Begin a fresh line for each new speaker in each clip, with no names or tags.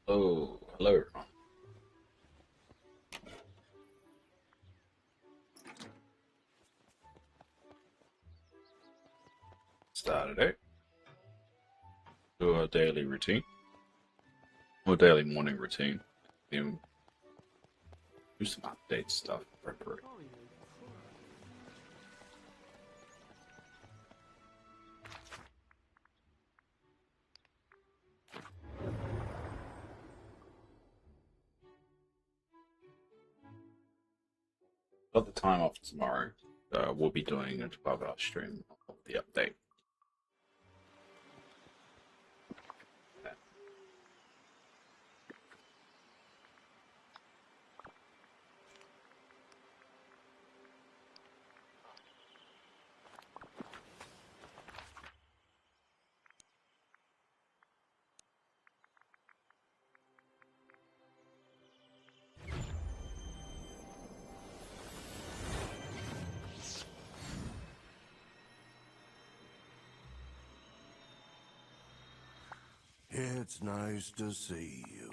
Oh, hello. Started out. Do a daily routine or daily morning routine. Then do some update stuff. Preparate. Got the time off tomorrow. We'll be doing a 12-hour stream of the update.
It's nice to see you.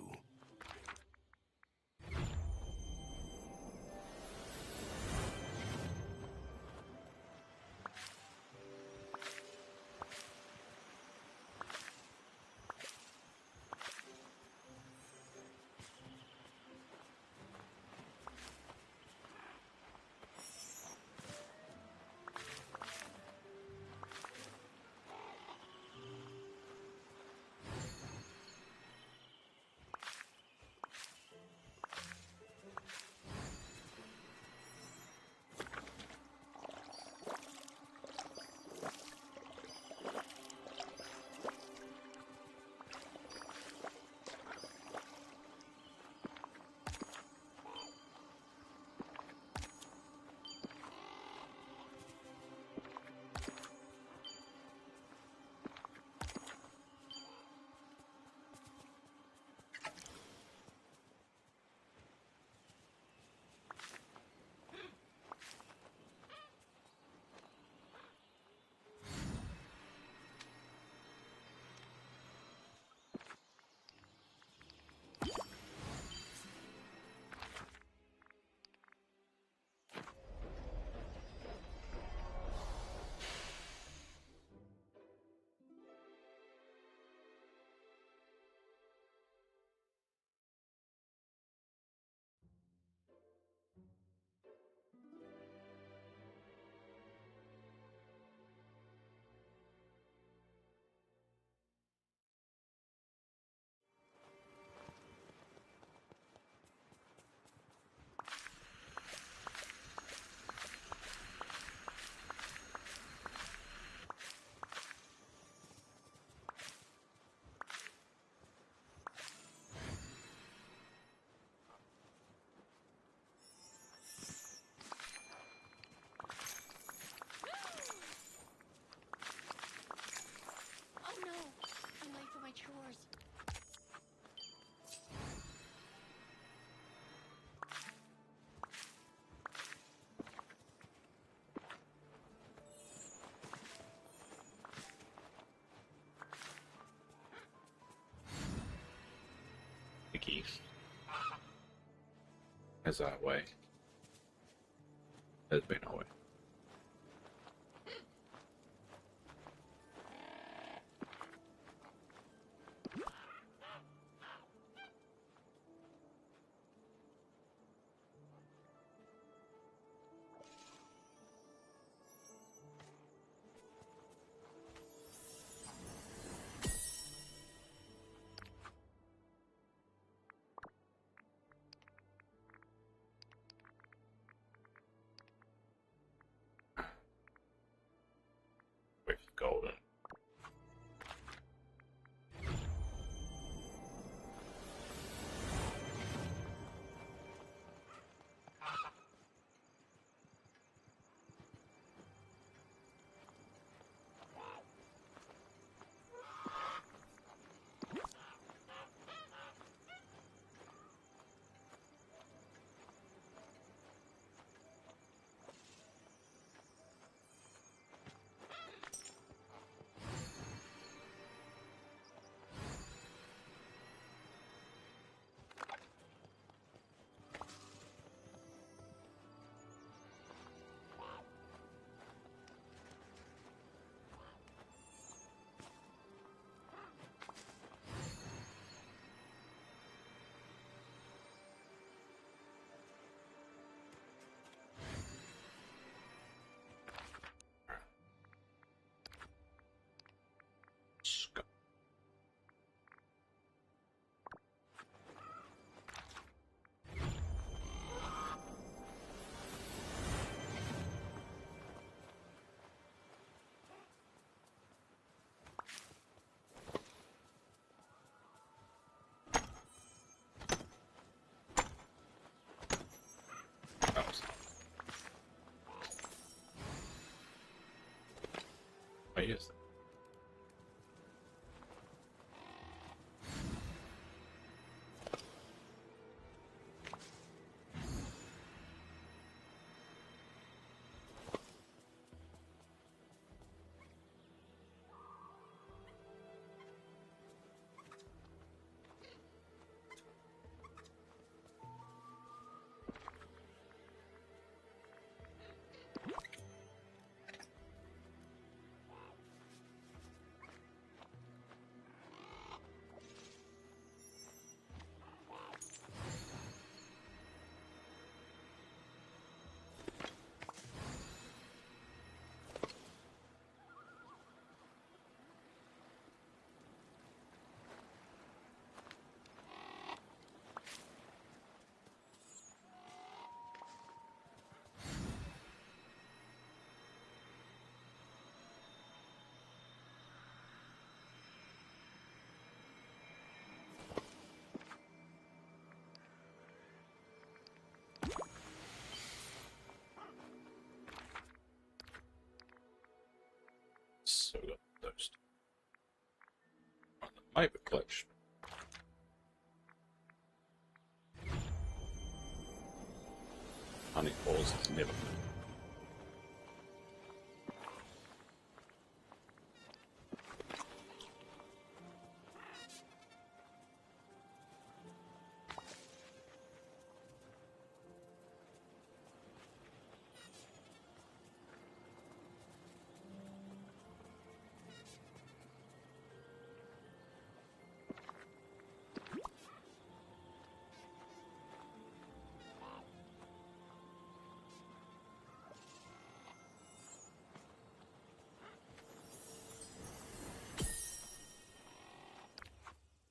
Oh no! I'm late for my chores.
The keys. As our way. Has been our way. I use them. So we got those. Maybe collection. Honey balls is never.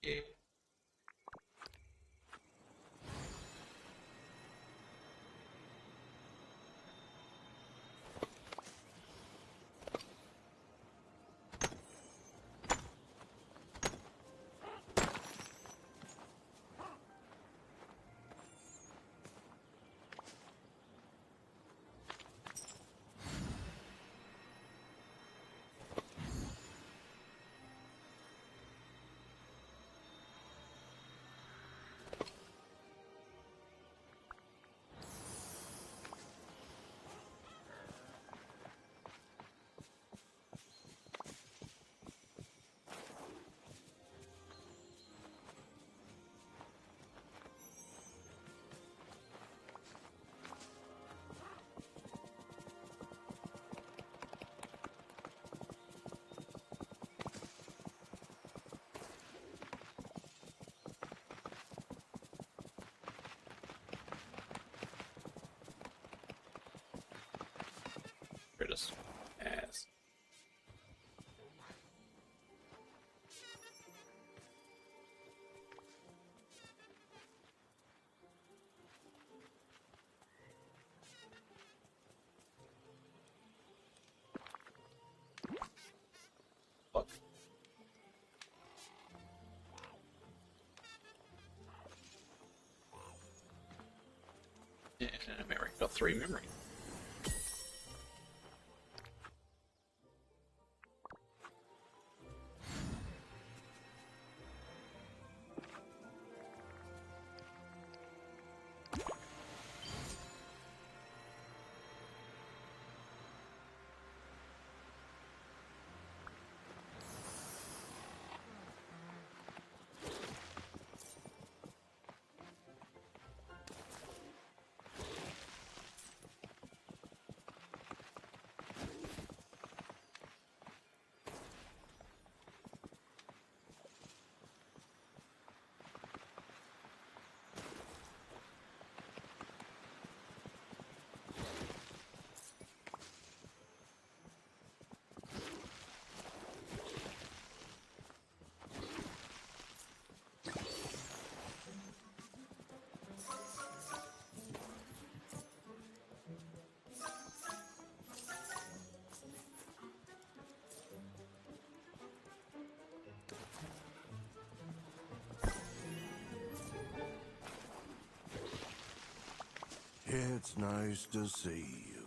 Yeah. Here it is. Yes. Fuck. Yeah, memory. Got 3 memory.
It's nice to see you.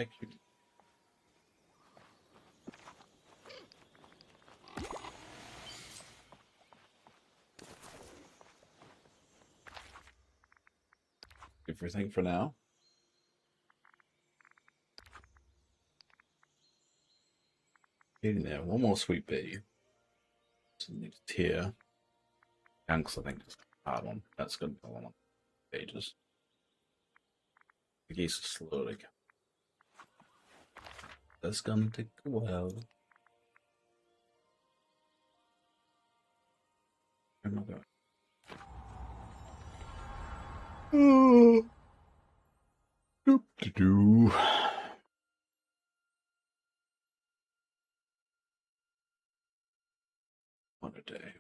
Thank you. Everything for now. Getting there. One more sweet bee. Next tier. Ganks, I think, is a hard one. That's going to be a long pages. The geese are slowly. That's going to take a while. Where am I going? Oh. Doop-de-doo. What a day.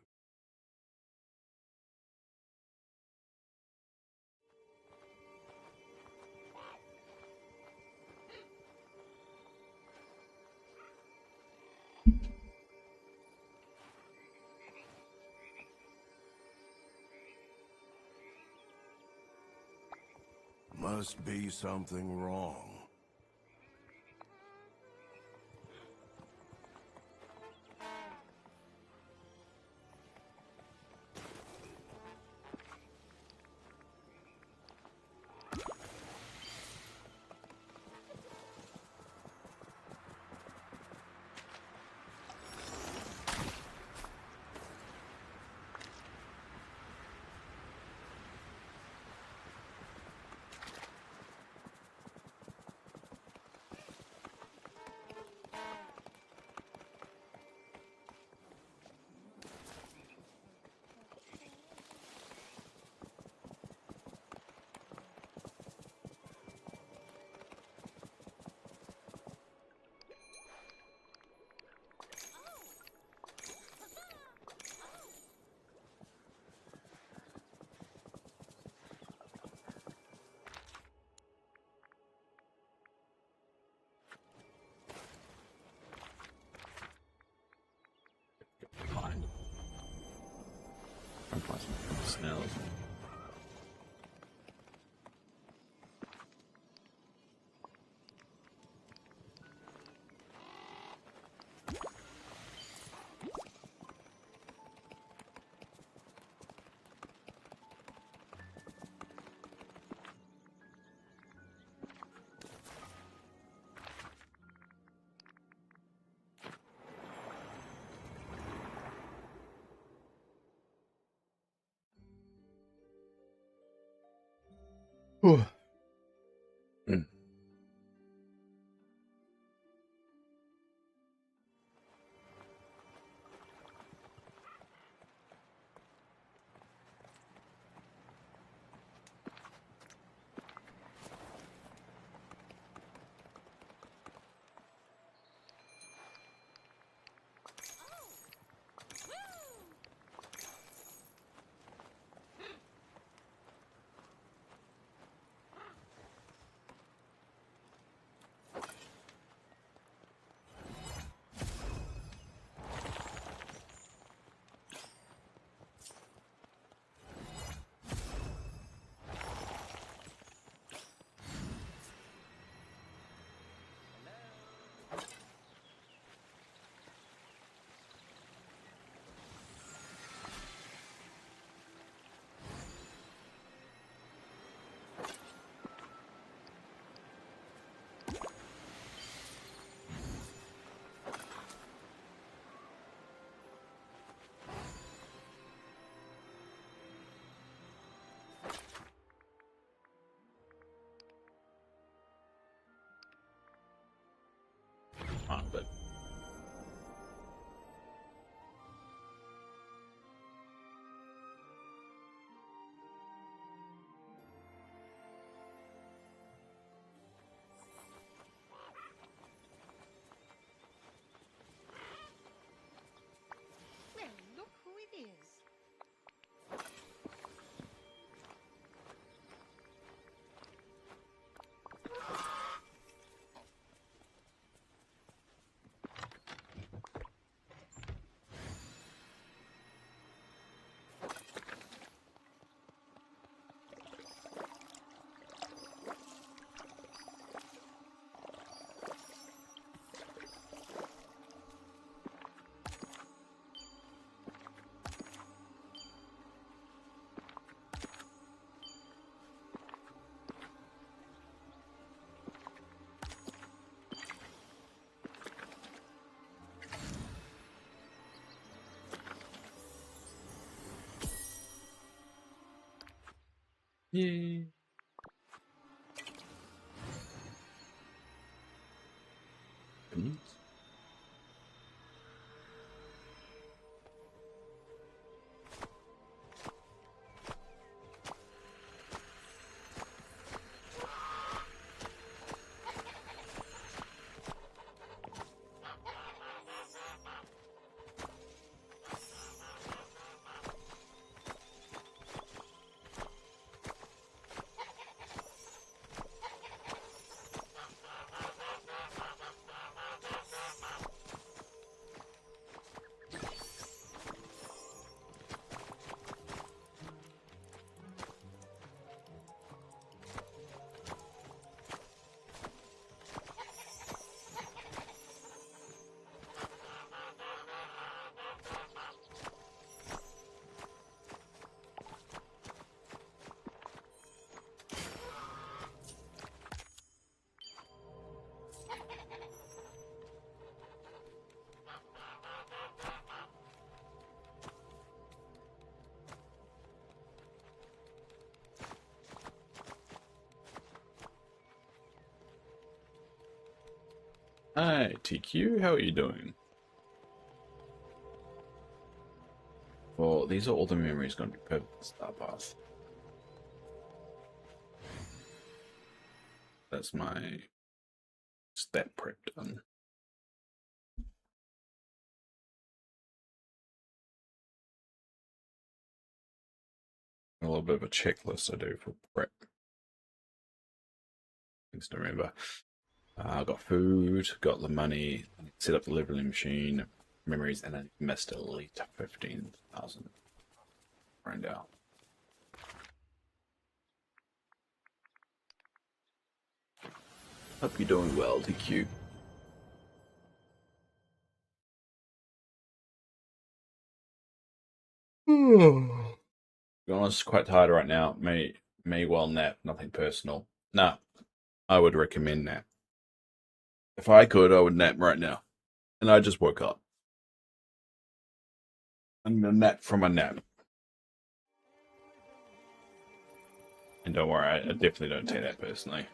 Must be something wrong.
Behind. I'm find some snails. Mm. But
Well, look who it is.
Yay. Beans. Hi, TQ, how are you doing? Well, these are all the memories going to be perfect for Star Path. That's my step prep done. A little bit of a checklist I do for prep. Things to remember. I got food, got the money, set up the leveling machine, memories, and I missed elite 15,000. Round out. Hope you're doing well, TQ. To be honest, quite tired right now. May well nap, nothing personal. Nah, I would recommend nap. If I could, I would nap right now. And I just woke up. I'm gonna nap from a nap. And don't worry, I definitely don't take that personally.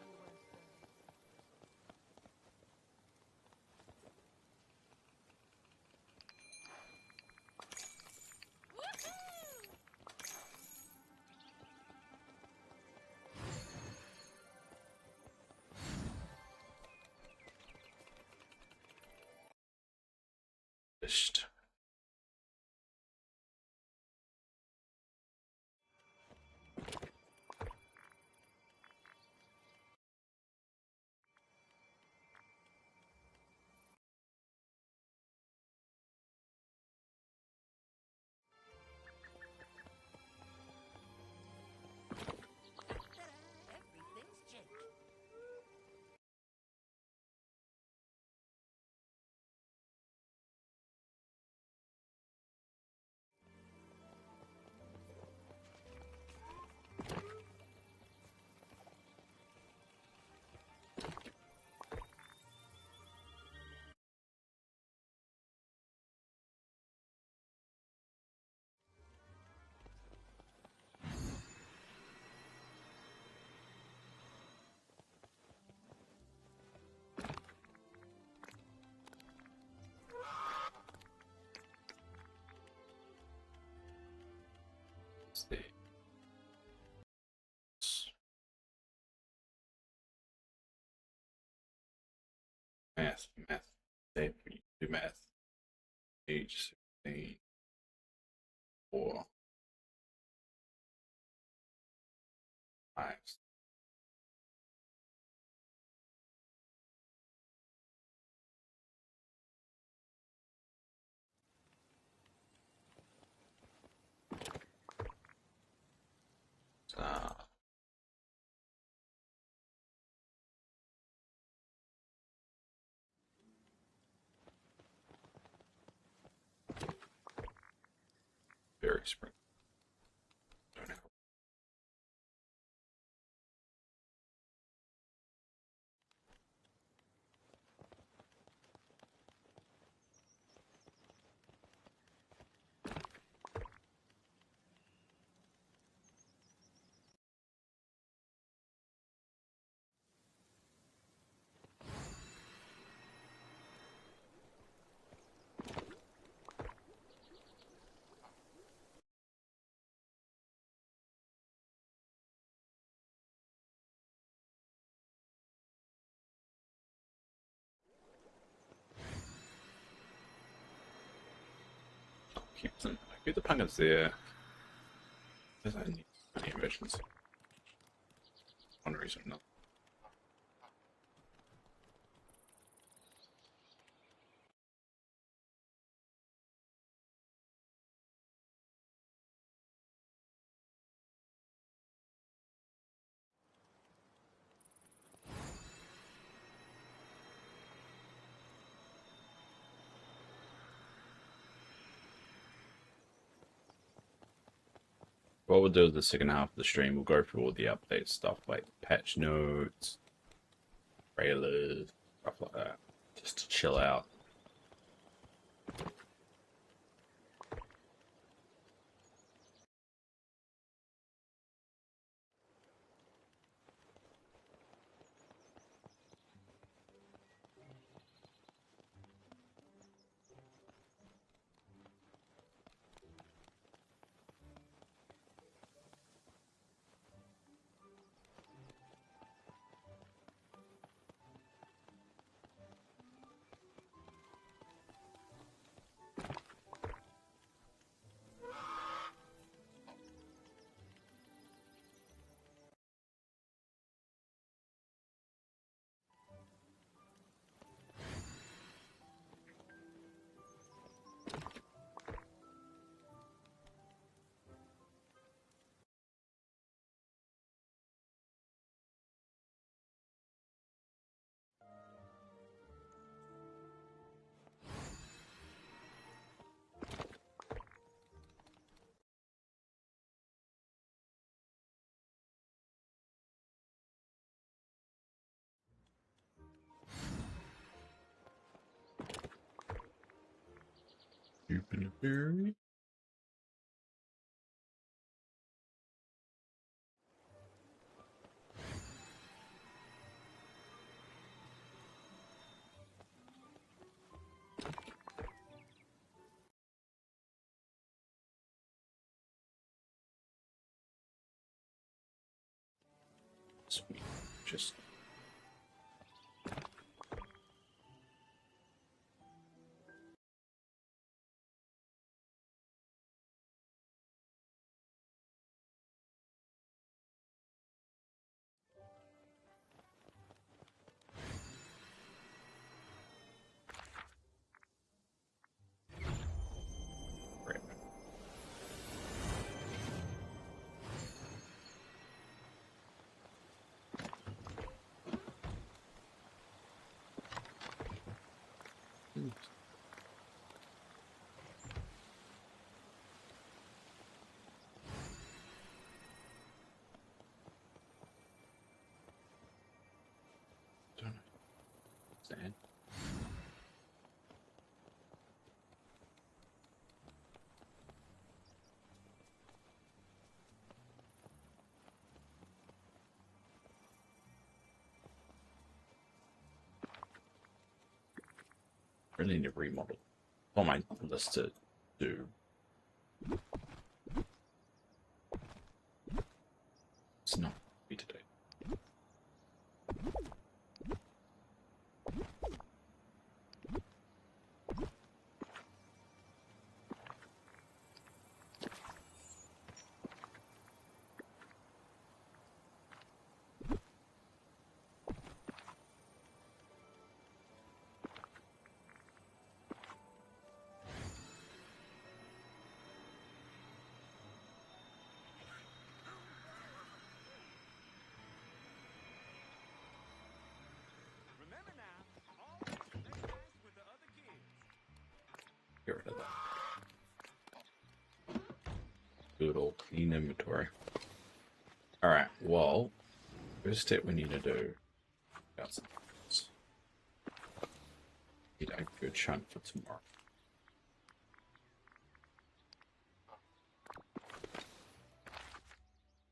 Just stay. Math. Safe for you to do math. Age 16. 4. 5. Very spring. keep the pumpkins there. Because I need any emergency. One reason or not. What we'll do is the second half of the stream, we'll go through all the update stuff like patch notes, trailers, stuff like that. Just to chill out. Berry. Sweet. Just right. Stand. Really need to remodel. On my list to do. It's not be today.
Remember now, always play nice with the other kids.
Get rid of that. Good old clean inventory. Alright, well, first step we need to do. Got some things. Need a good chunk for tomorrow.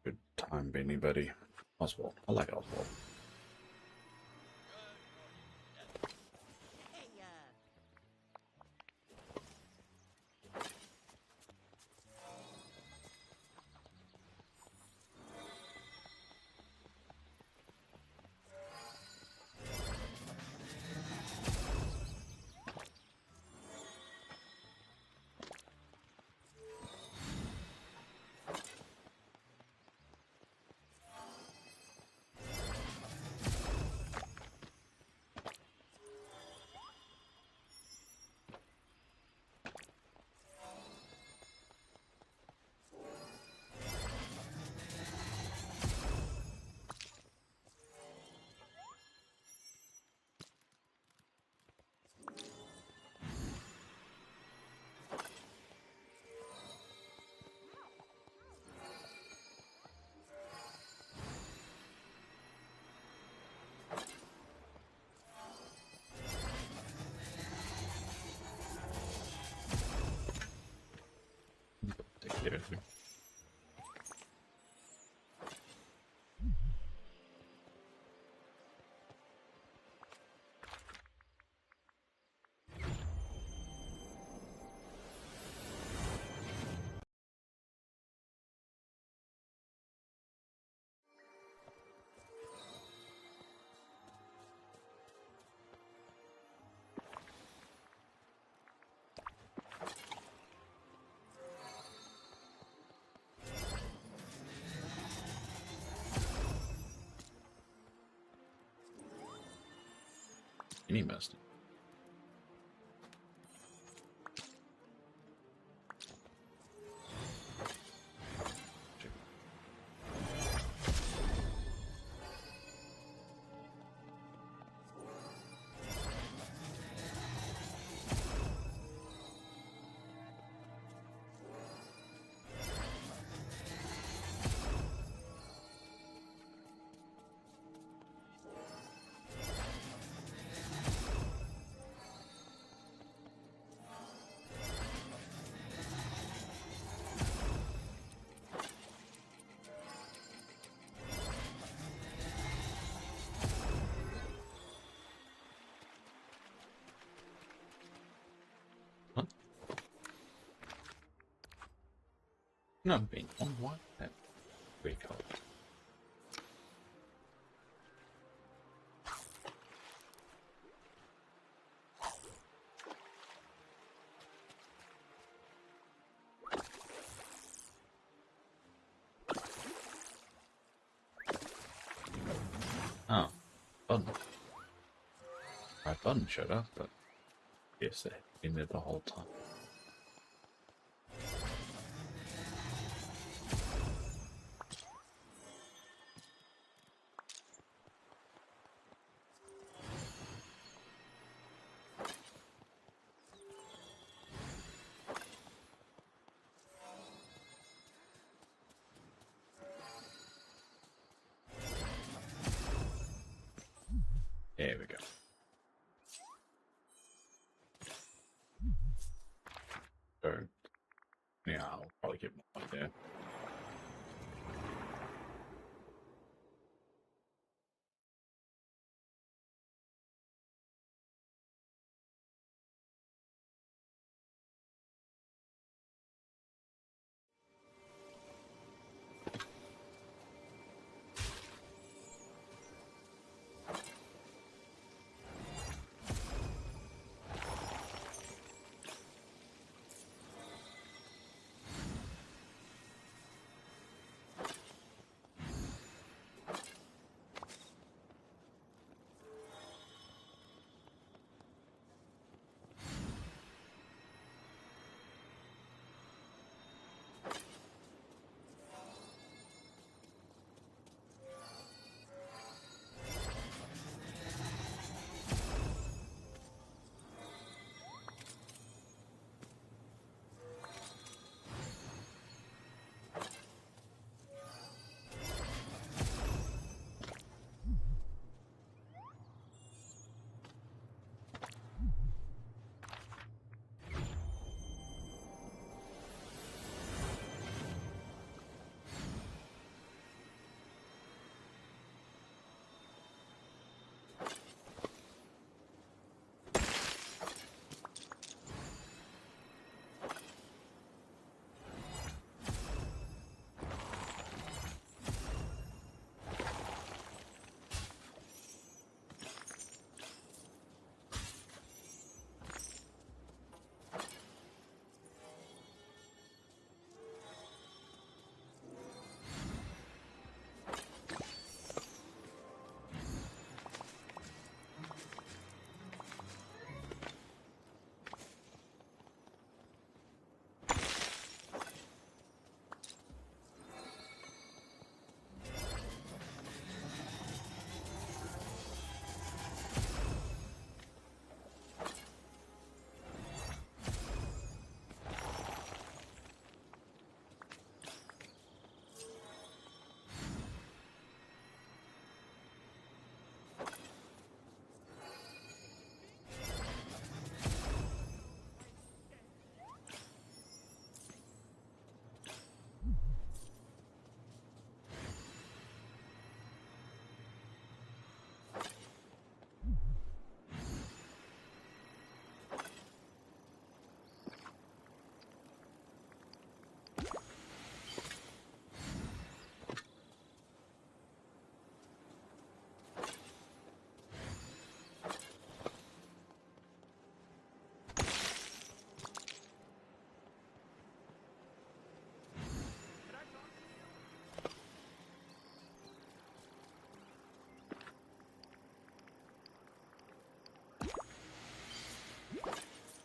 Good time, anybody. Oswald. I like Oswald.
Hey,
Seriously. And he missed it. No, being on what? That pretty cool. Oh, button. Right button showed up, but yes, they've been there the whole time. There we go. So, yeah, I'll probably get more there.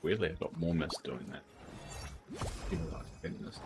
Weirdly, I got more mess doing that. Even though I think this.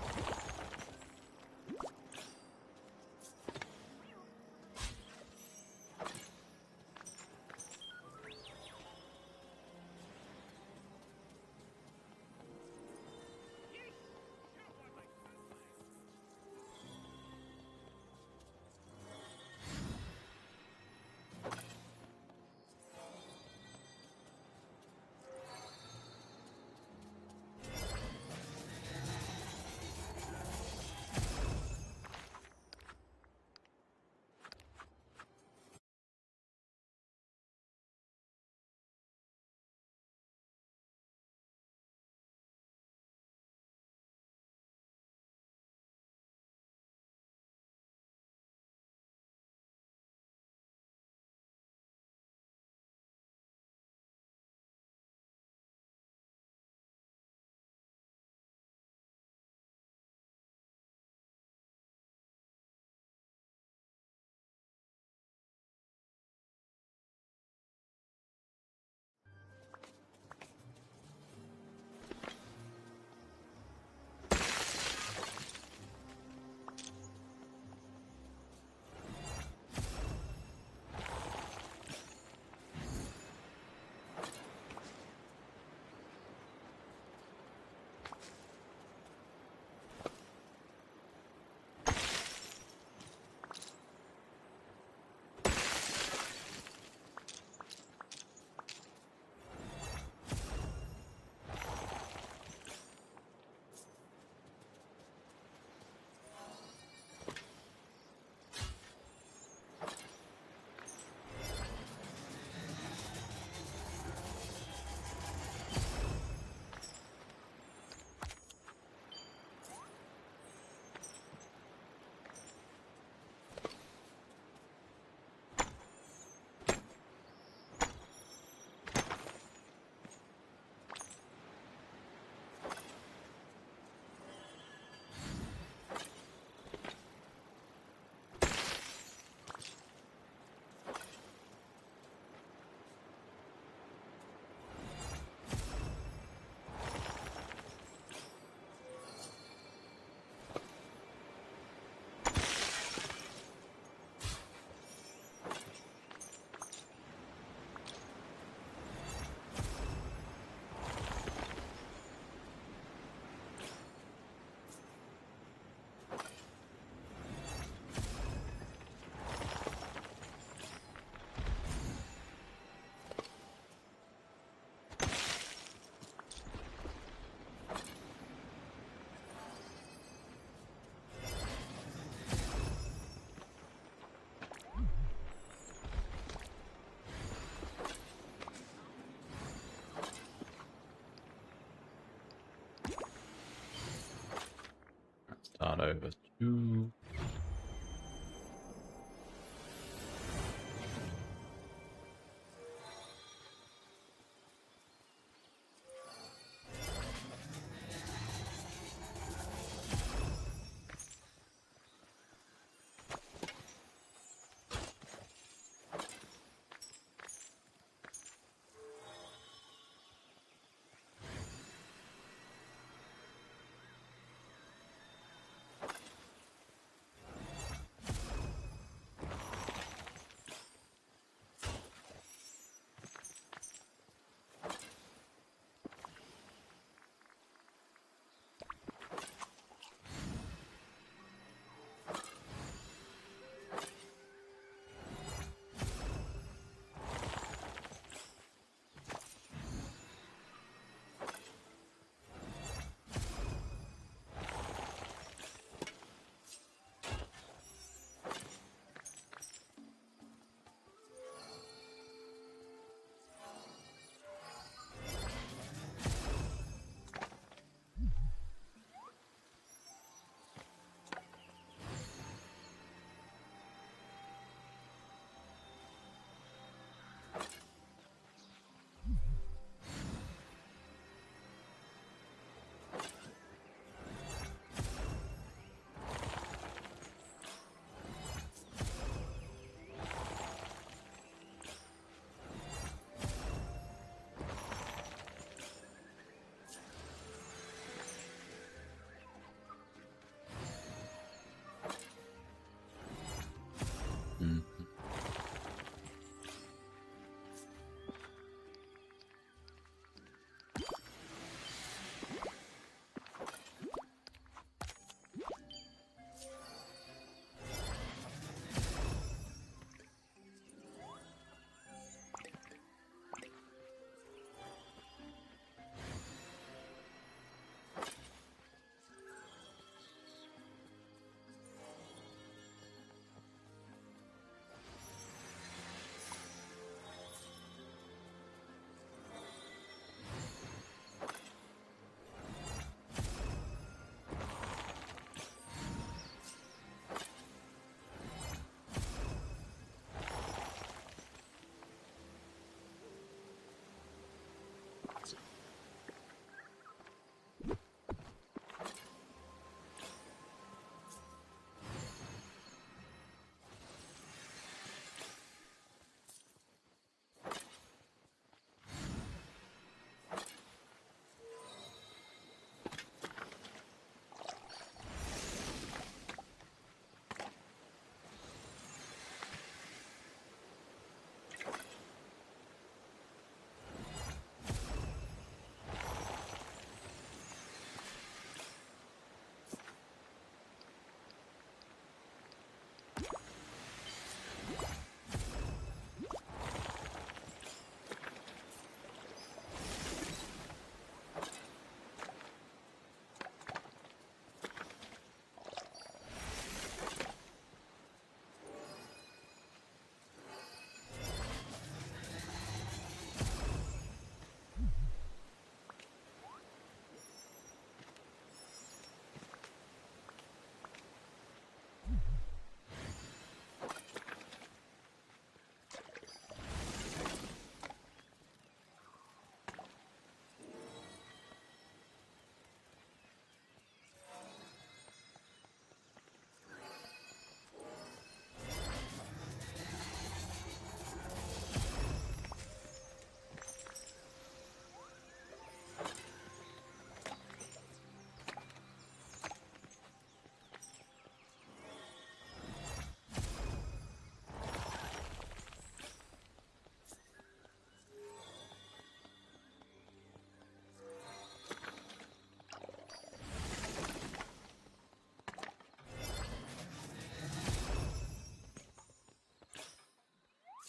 Start over to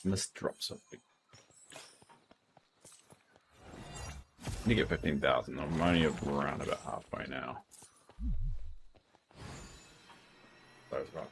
must drop something. You get 15,000. I'm only around about halfway now. That's right.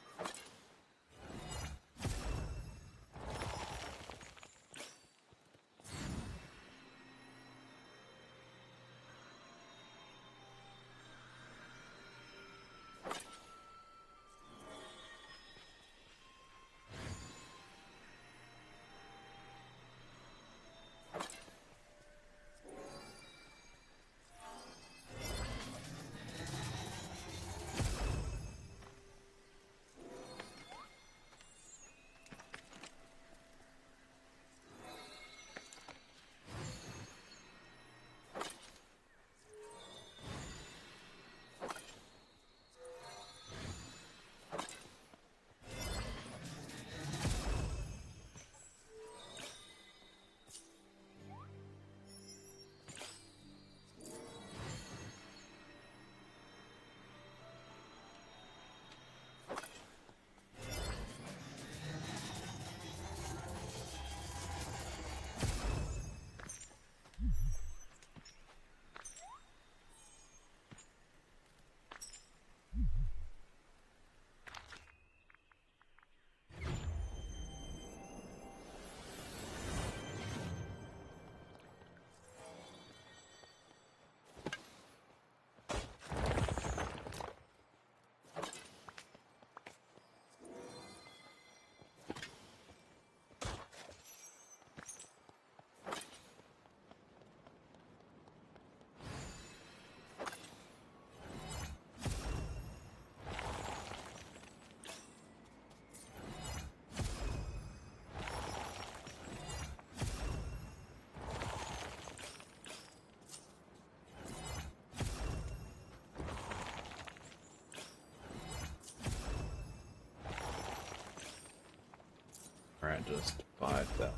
Alright, just 5,000.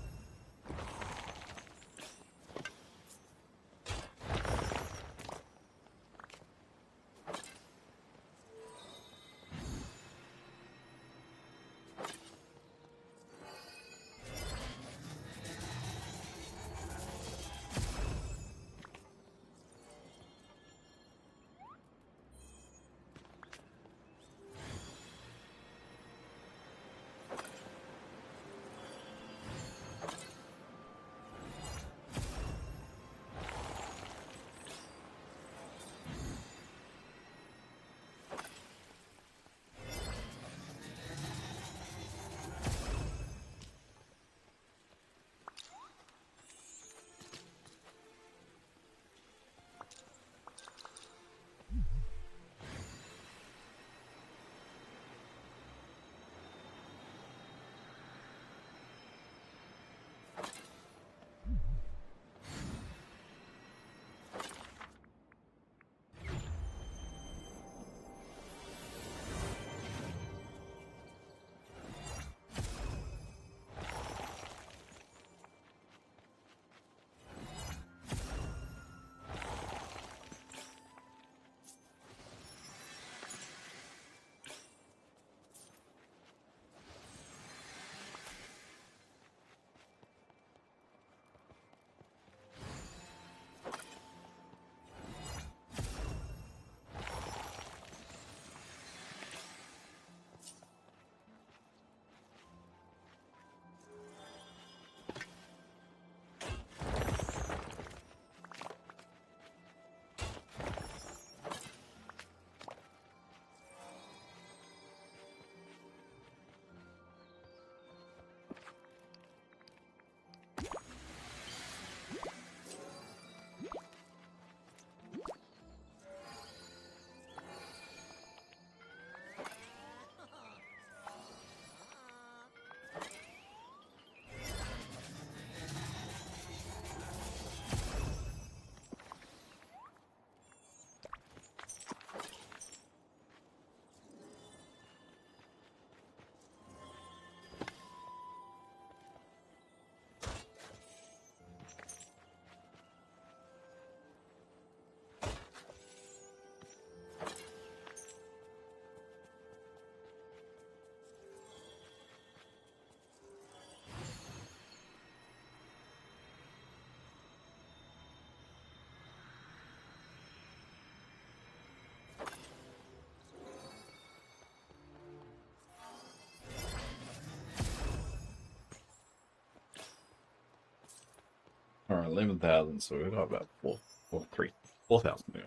11,000, so we've got about 4,000 now.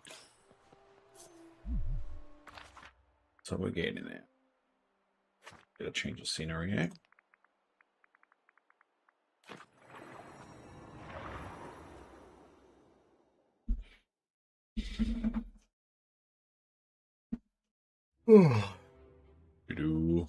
So we're getting there. Gotta change the scenery, eh? Do.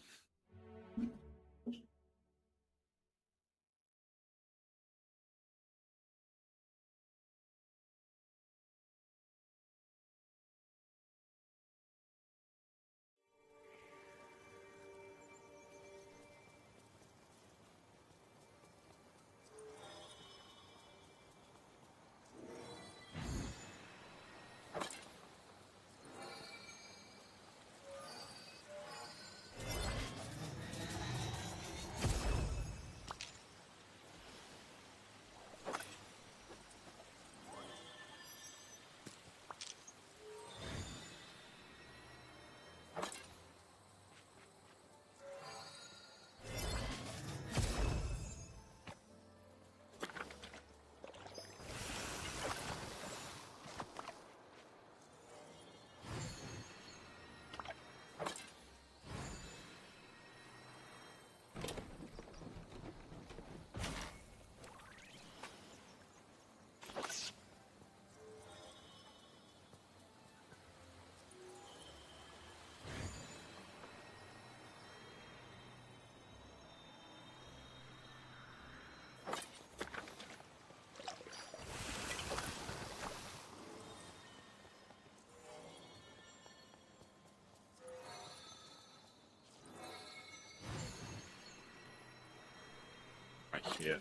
Right here.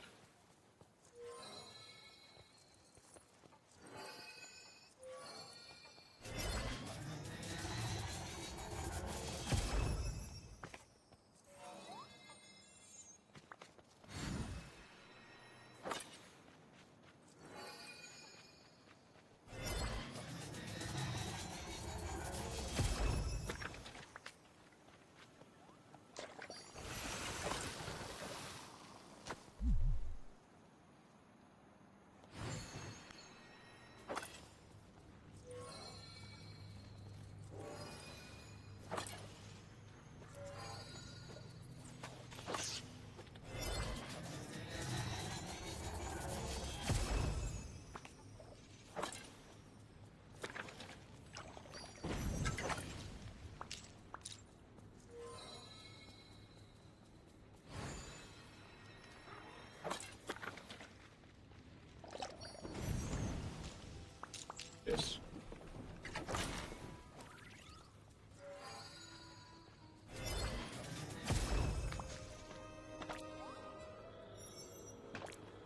Yes.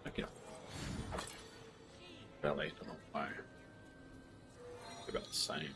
Okay. Ballet, I don't know. About the same.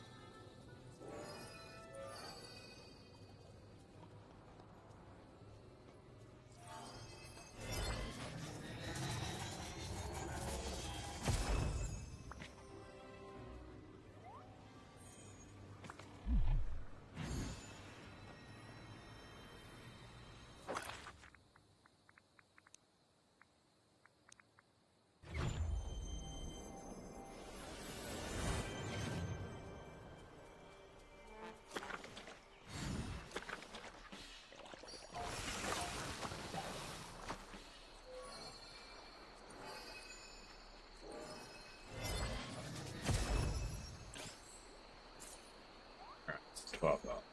Alright, it's 12 up.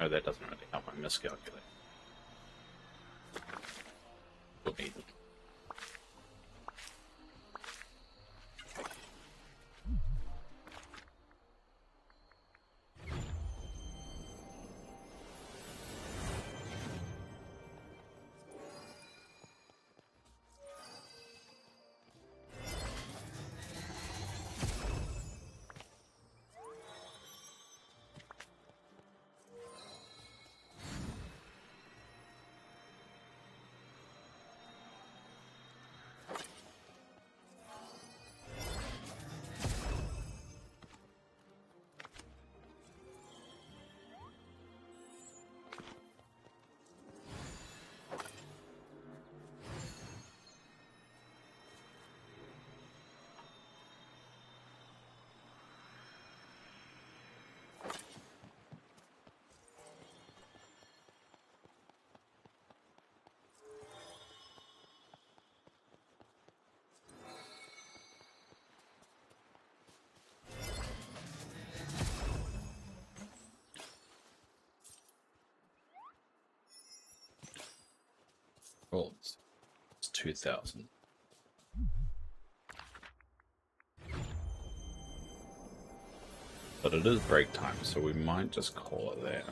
No, that doesn't really help. I miscalculate. We'll need it. Well, it's 2,000. But it is break time, so we might just call it there.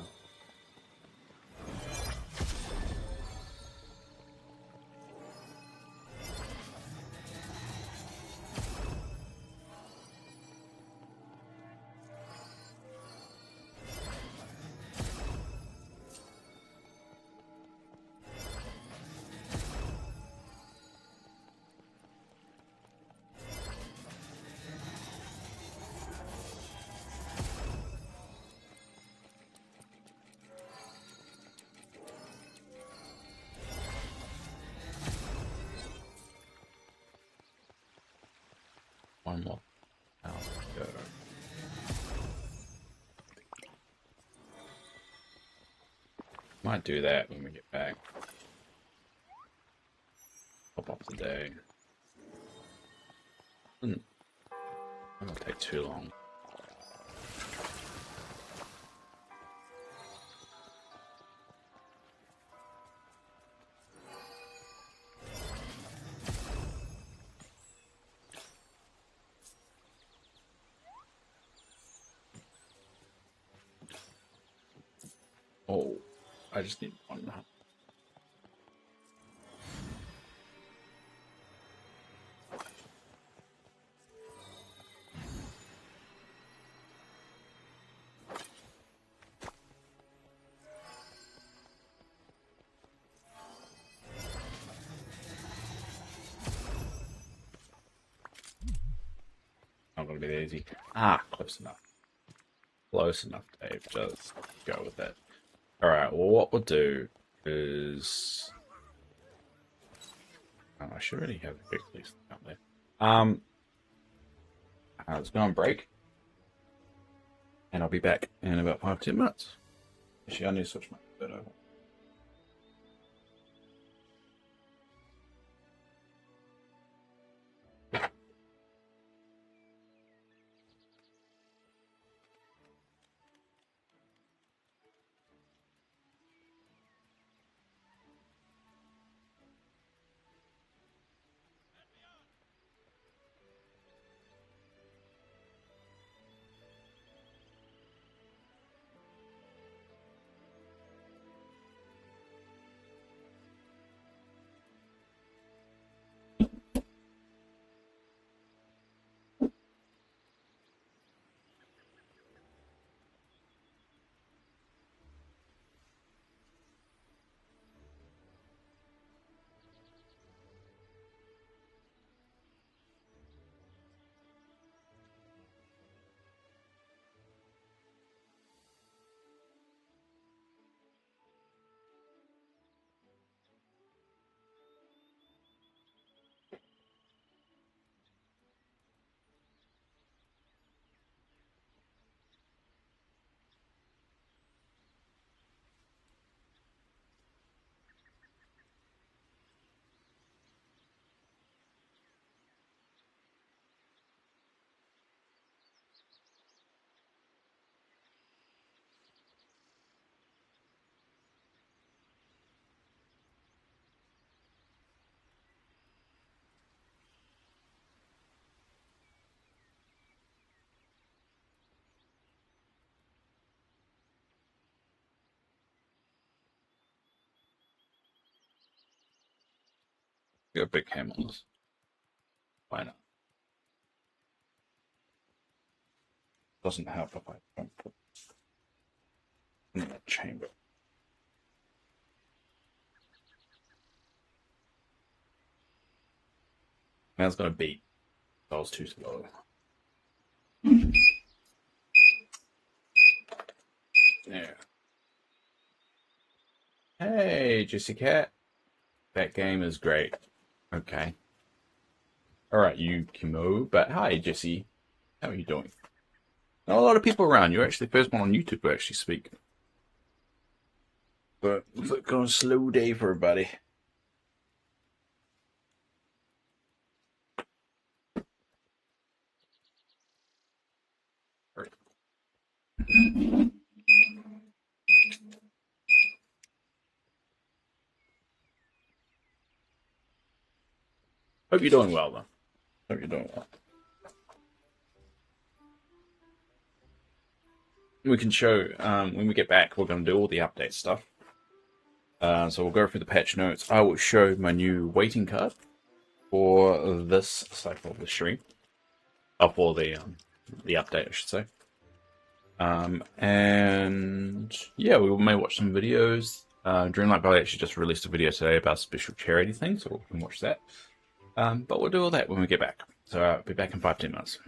One more. I'll go. Might do that when we get back. Pop off the day. It won't take too long. Oh, I just need one. Not gonna be that easy. Ah, close enough. Close enough, Dave. Just go with it. Alright, well, what we'll do is. Oh, I should already have a quick list out there. Let's go on break. And I'll be back in about 5-10 minutes. Actually, I need to switch my bed over. Get a big cam on this. Why not? Doesn't help if I don't put in that chamber. Man's gonna beat. That was too slow. Yeah. Hey, Jesse Cat. That game is great. Okay. Alright, you Kimo. But hi, Jesse. How are you doing? Not a lot of people around. You're actually the first one on YouTube to actually speak. But looks like a slow day for everybody. Hope you're doing well, though. Hope you're doing well. We can show, when we get back, we're going to do all the update stuff. So we'll go through the patch notes. I will show my new waiting card for this cycle of the stream. For the update, I should say. And yeah, we may watch some videos. Dreamlight Valley actually just released a video today about a special charity thing, so we can watch that. But we'll do all that when we get back. So I'll be back in 5-10 minutes.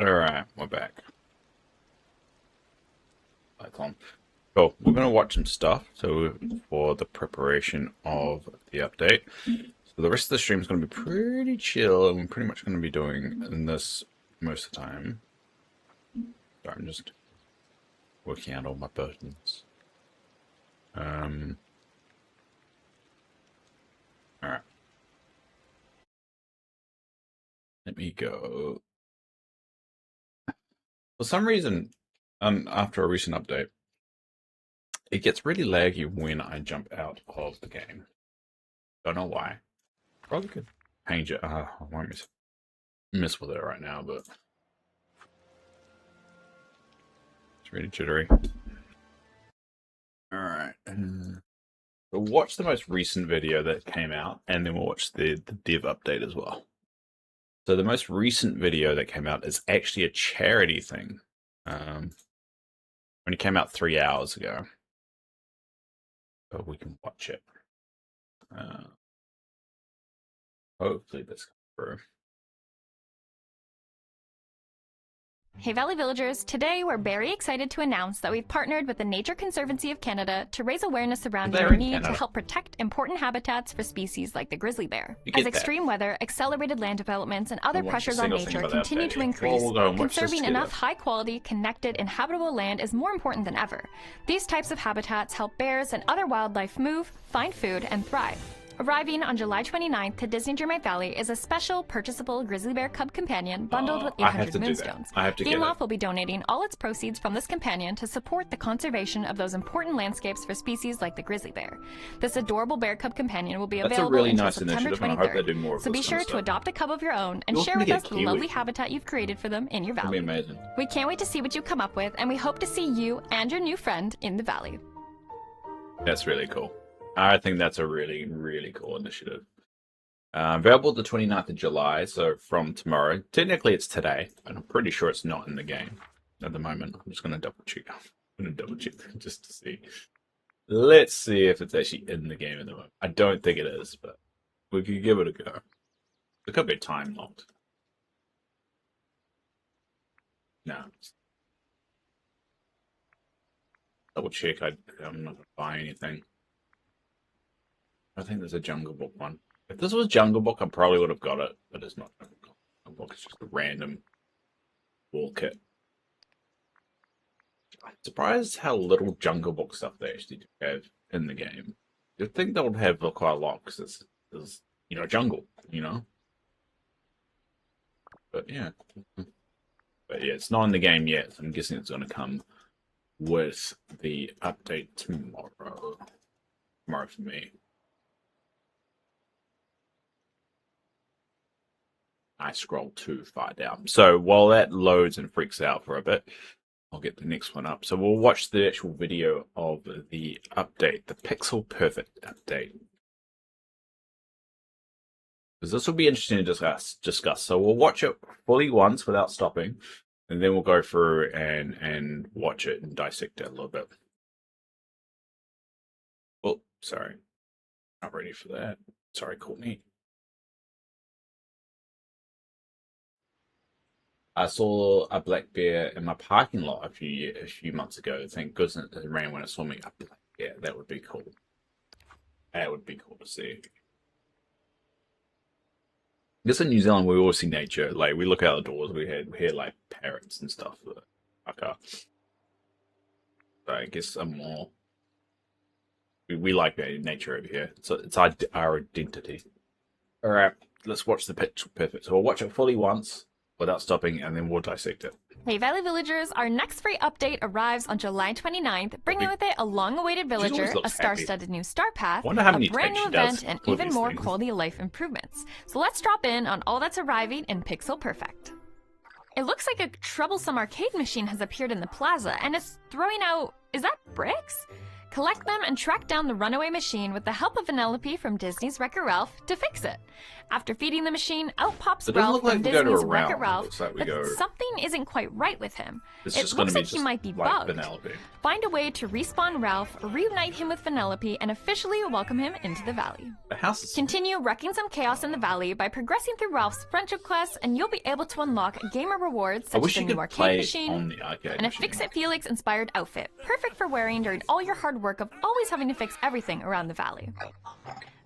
Alright, we're back. Icon. Cool. We're going to watch some stuff so for the preparation of the update. So the rest of the stream is going to be pretty chill, and we're pretty much going to be doing this most of the time. Sorry, I'm just working out all my buttons. Alright. Let me go. For some reason, after a recent update, it gets really laggy when I jump out of the game. Don't know why. Probably could change it. I won't miss with it right now, but it's really jittery. Alright. We'll watch the most recent video that came out, and then we'll watch the dev update as well. So the most recent video that came out is actually a charity thing. When it came out 3 hours ago. So we can watch it. Hopefully this comes through.
Hey Valley Villagers, today we're very excited to announce that we've partnered with the Nature Conservancy of Canada to raise awareness surrounding
They're
the
in
need
Canada.
to help protect important habitats for species like the grizzly bear.
You
As
get that.
extreme weather, accelerated land developments, and other
I watched a
pressures on
single thing
nature
about that
continue
update.
to increase,
We'll go and watch this
conserving
together.
enough high-quality, connected, inhabitable land is more important than ever. These types of habitats help bears and other wildlife move, find food, and thrive. Arriving on July 29th to Disney Dreamlight Valley is a special purchasable grizzly bear cub companion bundled with
I have
800
to do that.
moonstones.
I have to get
Gameloft
it.
will be donating all its proceeds from this companion to support the conservation of those important landscapes for species like the grizzly bear. This adorable bear cub companion will be
That's a
available
really
until
nice
September
initiative, and I hope they
23rd.
do more of
So be
this
sure
kind of
to
stuff.
adopt a cub of your own and
You're
share
gonna
with
get
us the
Kiwi.
lovely habitat you've created for them in your
It'll be
valley.
amazing.
We can't wait to see what you come up with, and we hope to see you and your new friend in the valley.
That's really cool. I think that's a really, really cool initiative. Available the 29th of July, so from tomorrow. Technically, it's today, but I'm pretty sure it's not in the game at the moment. I'm just going to double check. I'm going to double check just to see. Let's see if it's actually in the game at the moment. I don't think it is, but we could give it a go. It could be time locked. No. Double check. I'm not going to buy anything. I think there's a Jungle Book one. If this was Jungle Book, I probably would have got it, but it's not Jungle Book. Jungle Book is just a random wall kit. I'm surprised how little Jungle Book stuff they actually do have in the game. You'd think they would have quite a lot because it's jungle, But yeah. But yeah, it's not in the game yet, so I'm guessing it's going to come with the update tomorrow. Tomorrow for me. I scroll too far down. So while that loads and freaks out for a bit, I'll get the next one up. So we'll watch the actual video of the update, the Pixel Perfect update. Because this will be interesting to discuss. So we'll watch it fully once without stopping, and then we'll go through and watch it and dissect it a little bit. Oh, sorry. Not ready for that. Sorry, Courtney. I saw a black bear in my parking lot a few months ago. Thank goodness it ran when it saw me. A black bear. That would be cool. That would be cool to see. I guess in New Zealand we always see nature. Like we look out the doors, we hear like parrots and stuff. So I guess we like nature over here. So it's our identity. All right, let's watch the Pixel Perfect. So we'll watch it fully once without stopping, and then we'll dissect it.
Hey Valley Villagers, our next free update arrives on July 29th, bringing with it a long-awaited villager,
always
a
looks happy.
star-studded new star path,
Wonder how
a
many
brand new
takes she does
event, and
for
even
these
more
things.
quality of life improvements. So let's drop in on all that's arriving in Pixel Perfect. It looks like a troublesome arcade machine has appeared in the plaza, and it's throwing out... is that bricks? collect them, and track down the runaway machine with the help of Vanellope from Disney's Wreck-It Ralph to fix it. After feeding the machine, out pops
It doesn't
Ralph
look like
from
we go to a
Disney's Wreck-It
round. It
Ralph,
looks like we
but
go-
something isn't quite right with him.
It's
It
just going
looks
to be
like he
just
might be
like
bugged.
Vanellope.
Find a way to respawn Ralph, reunite him with Vanellope, and officially welcome him into the valley.
The house is
Continue wrecking some chaos in the valley by progressing through Ralph's friendship quests, and you'll be able to unlock gamer rewards
I
such
wish
as a
you
new
could
arcade
play
machine
on the arcade
and a
machine.
Fix-It Felix inspired outfit, perfect for wearing during all your hard work of always having to fix everything around the valley.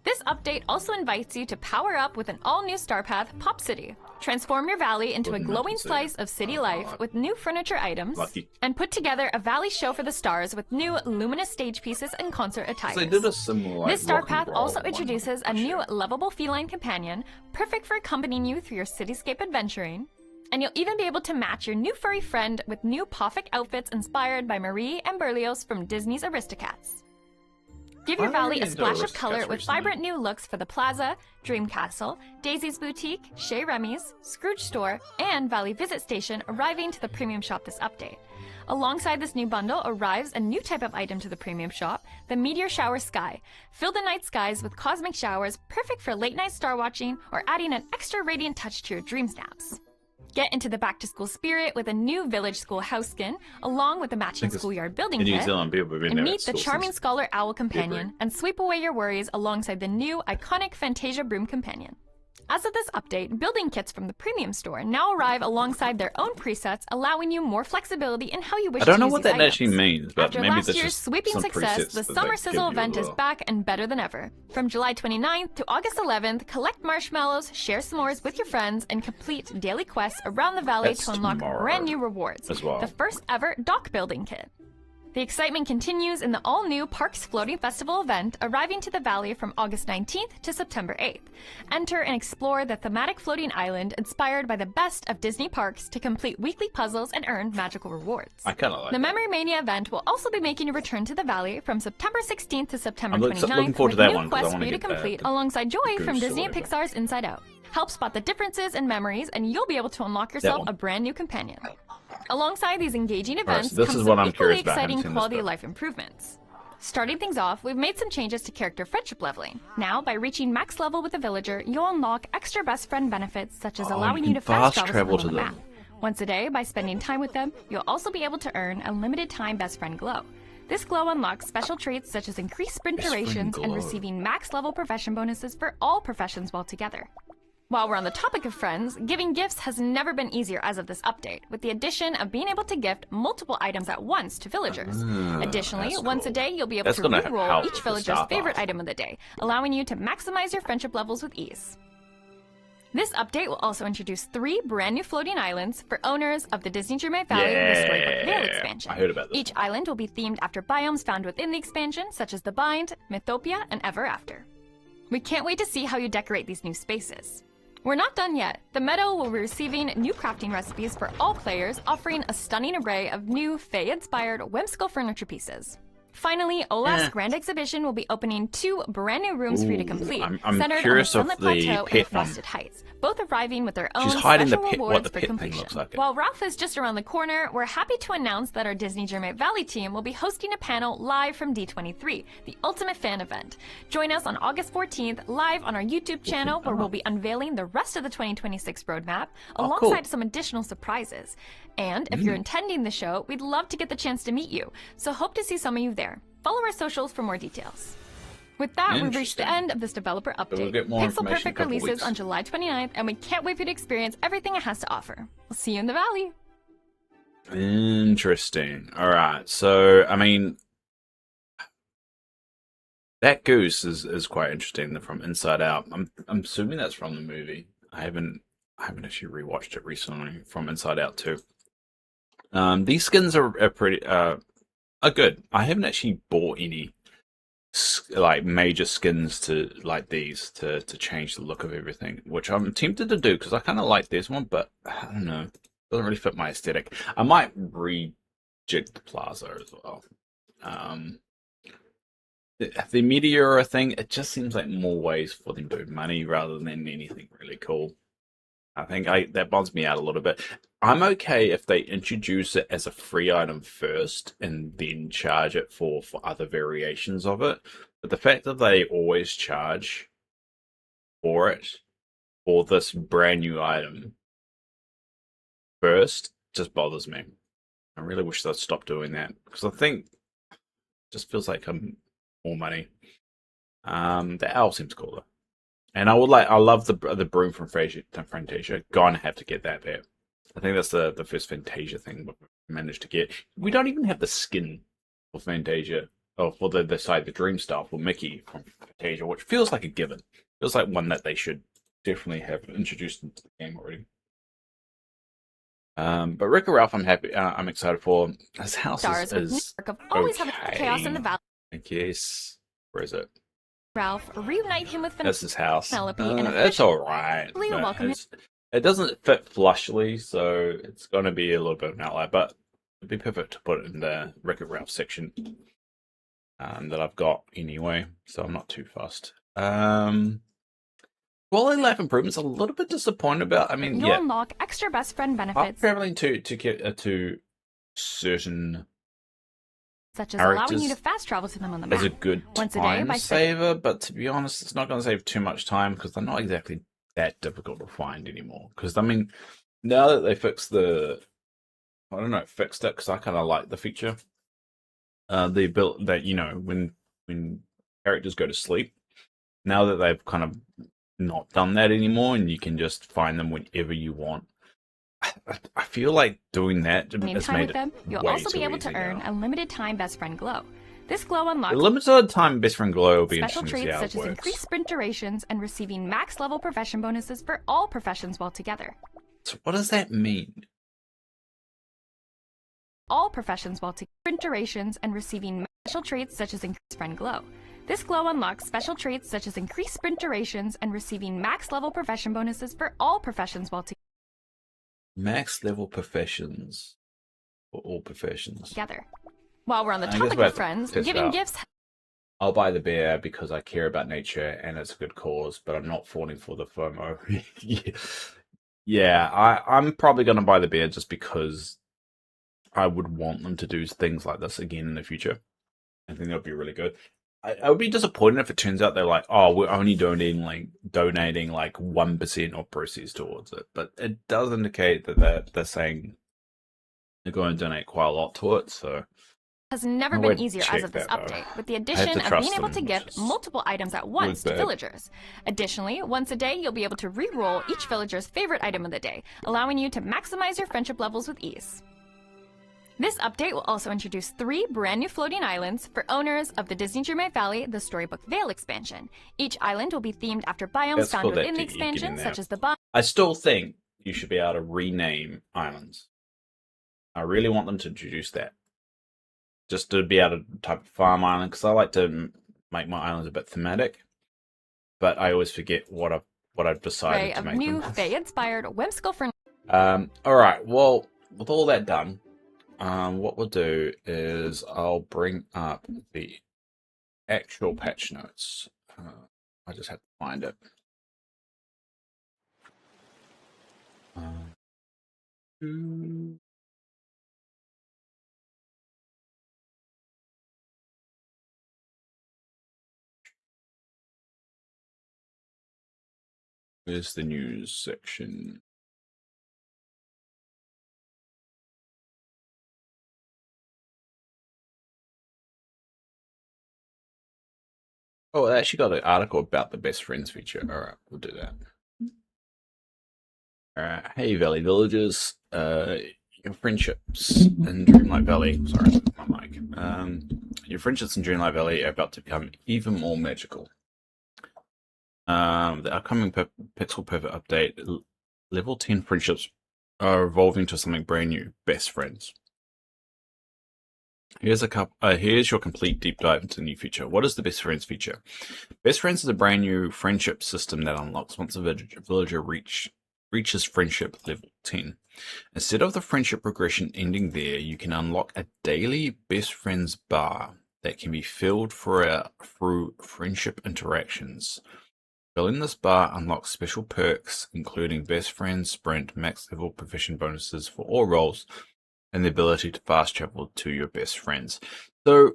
This update also invites you to power up with an all-new star path, Pop City. Transform your valley into a
Wouldn't
glowing
have to say.
slice of city life with new furniture items,
Lucky.
and put together a valley show for the stars with new luminous stage pieces and concert attire.
So they did a similar like,
This star
rock and
path
roll
also
one
introduces a
last
new
year.
lovable feline companion, perfect for accompanying you through your cityscape adventuring. And you'll even be able to match your new furry friend with new Poffic outfits inspired by Marie and Berlioz from Disney's Aristocats. Give your
I
valley a
really
splash of
enjoyed
color
Aristocats
with
recently.
vibrant new looks for the Plaza, Dream Castle, Daisy's Boutique, Chez Remy's, Scrooge Store, and Valley Visit Station arriving to the premium shop this update. Alongside this new bundle arrives a new type of item to the premium shop, the Meteor Shower Sky. Fill the night skies with cosmic showers, perfect for late night star watching or adding an extra radiant touch to your dream snaps. Get into the back-to-school spirit with a new village schoolhouse skin, along with a matching
it's-
schoolyard building
In New
kit.
Zealand, people have been
And
there
meet
at
the
school
charming
since
scholar owl companion
February.
and sweep away your worries alongside the new iconic Fantasia broom companion. As of this update, building kits from the premium store now arrive alongside their own presets, allowing you more flexibility in how you wish
I
to
don't know
use
what
these
that actually
items.
means, but
After
maybe
last
there's
year's
just
sweeping
some
success,
presets
the
that
Summer
they
Sizzle
give you
event
as
is
well.
back and better than ever. From July 29th to August 11th, collect marshmallows, share s'mores with your friends, and complete daily quests around the valley
That's
to unlock
tomorrow
brand new rewards.
as well.
The first ever dock building kit. The excitement continues in the all-new Parks Floating Festival event arriving to the valley from August 19th to September 8th. Enter and explore the thematic floating island inspired by the best of Disney parks to complete weekly puzzles and earn magical rewards.
I kind of like
The
that.
Memory Mania event will also be making a return to the valley from September 16th to September
I'm looking
29th
forward
with
to that
new
one 'cause I
quests
wanna
for you to
get the-
complete
the
alongside Joy from
goose or
Disney and
whatever.
Pixar's Inside Out. Help spot the differences in memories and you'll be able to unlock yourself
one.
a brand new companion. Alongside these engaging
right,
events
so this
comes
is what
some
I'm
equally
curious about. I haven't
exciting
seen this
quality of
bit.
life improvements. Starting things off, we've made some changes to character friendship leveling. Now, by reaching max level with a villager, you'll unlock extra best friend benefits such as
Oh,
allowing
you
you
can
to fast
fast
travel
travel
to
to
the
them.
map. Once a day, by spending time with them, you'll also be able to earn a limited time best friend glow. This glow unlocks special traits such as increased sprint
Best friend
durations and
glow.
receiving max level profession bonuses for all professions while together. While we're on the topic of friends, giving gifts has never been easier as of this update, with the addition of being able to gift multiple items at once to villagers. Additionally,
that's
once a
cool.
day, you'll be able
That's
to
gonna
re-roll
help
each
with the
villager's
star
favorite
path.
item of the day, allowing you to maximize your friendship levels with ease. This update will also introduce 3 brand new floating islands for owners of the Disney Dreamlight Valley The Storybook Vale
Yeah,
expansion.
I heard about this
Each island will be themed after biomes found within the expansion, such as the Bind, Mythopia, and Ever After. We can't wait to see how you decorate these new spaces. We're not done yet. The Meadow will be receiving new crafting recipes for all players, offering a stunning array of new Fae-inspired whimsical furniture pieces. Finally, Olaf's Grand Exhibition will be opening 2 brand new rooms for you to
Ooh,
complete,
I'm
centered
curious
on the
of
Sunlit
the
Plateau and the
pit one.
Frosted Heights, both arriving with their own
She's hiding the
special
pit- what
rewards
the
for
pit thing
completion.
looks like.
While Ralph is just around the corner, we're happy to announce that our Disney Dreamlight Valley team will be hosting a panel live from D23, the ultimate fan event. Join us on August 14th live on our YouTube channel, where we'll be unveiling the rest of the 2026 roadmap, alongside
cool.
some additional surprises. And if you're attending the show, we'd love to get the chance to meet you, so hope to see some of you there. Follow our socials for more details. With that, we've reached the
Interesting.
end of this developer update.
we'll get more
Pixel
information in a
Perfect
couple
releases
weeks.
on July 29th, and we can't wait for you to experience everything it has to offer. We'll see you in the valley.
Interesting. All right. So, I mean, that goose is quite interesting. From Inside Out. I'm assuming that's from the movie. I haven't actually rewatched it recently. From Inside Out too. These skins are pretty are good. I haven't actually bought any like major skins to like these to change the look of everything, which I'm tempted to do because I kind of like this one, but I don't know, it doesn't really fit my aesthetic. I might rejig the plaza as well. The Meteor thing, it just seems like more ways for them to do money rather than anything really cool. I think that bums me out a little bit. I'm okay if they introduce it as a free item first and then charge it for other variations of it. But the fact that they always charge for it for this brand new item first just bothers me. I really wish they'd stop doing that because I think it just feels like more money. The owl seems cooler. And I love the broom from Fantasia. Gonna have to get that there. I think that's the first Fantasia thing we've managed to get. We don't even have the skin for Fantasia, or for the Dream Star for Mickey from Fantasia, which feels like a given. Feels like one that they should definitely have introduced into the game already. But Rick and Ralph, I'm happy. I'm excited for. His house
Stars with
is
New York of always
okay.
having chaos in the valley.
I guess. Where is it?
Ralph, reunite him with
That's his house.
Penelope and
That's all right.
welcome him.
It doesn't fit flushly, so it's going to be a little bit of an outlier, but it'd be perfect to put it in the Rick and Ralph section that I've got anyway, so I'm not too fussed. Quality life improvements, a little bit disappointed about. I mean,
You'll unlock extra best friend benefits,
traveling to certain
such as allowing you to fast travel to them on the map
is a good time saver, but to be honest, it's not going to save too much time because they're not exactly that difficult to find anymore. Because I mean, now that they fixed fixed it because I kind of like the feature. The ability that when characters go to sleep, now that they've kind of not done that anymore, and you can just find them whenever you want. I feel like doing that has made it
You'll also be able to earn a limited time best friend glow. This glow unlocks
the limited time best friend glow will be
special
interesting
traits
to see how
such as increased sprint durations and receiving max level profession bonuses for all professions while together.
So what does that mean?
All professions while together. Sprint durations and receiving special traits such as increased friend glow. This glow unlocks special traits such as increased sprint durations and receiving max level profession bonuses for all professions while together.
Max level professions for all professions.
Together. While we're on the topic of friends, giving gifts.
I'll buy the bear because I care about nature and it's a good cause, but I'm not falling for the FOMO. I'm probably going to buy the bear just because I would want them to do things like this again in the future. I think that would be really good. I would be disappointed if it turns out they're like, oh, we're only donating like 1% of proceeds towards it. But it does indicate that they're saying they're going to donate quite a lot to it. So
has never been easier as of this update, with the addition of being able to gift multiple items at once to villagers. Additionally, once a day, you'll be able to re-roll each villager's favorite item of the day, allowing you to maximize your friendship levels with ease. This update will also introduce 3 brand new floating islands for owners of the Disney Dreamlight Valley, the Storybook Vale expansion. Each island will be themed after biomes found within the expansion, such as the biome.
I still think you should be able to rename islands. I really want them to introduce that. Just to be able to type of farm island, because I like to make my islands a bit thematic. But I always forget what I've decided to make
new
them.
Fae-inspired whimsical for.
Alright, well, with all that done, what we'll do is I'll bring up the actual patch notes. I just have to find it. Where's the news section? Oh, I actually got an article about the best friends feature. All right, we'll do that. All right, hey Valley villagers, your friendships in Dreamlight Valley. Sorry, my mic. Your friendships in Dreamlight Valley are about to become even more magical. The upcoming Pixel Perfect update, level 10 friendships are evolving to something brand new: best friends. Here's your complete deep dive into the new feature. What is the Best Friends feature? Best Friends is a brand new friendship system that unlocks once a villager reaches friendship level 10. Instead of the friendship progression ending there, you can unlock a daily Best Friends bar that can be filled through friendship interactions. Filling this bar unlocks special perks, including Best Friend, Sprint, max level proficient bonuses for all roles, and the ability to fast travel to your best friends. So,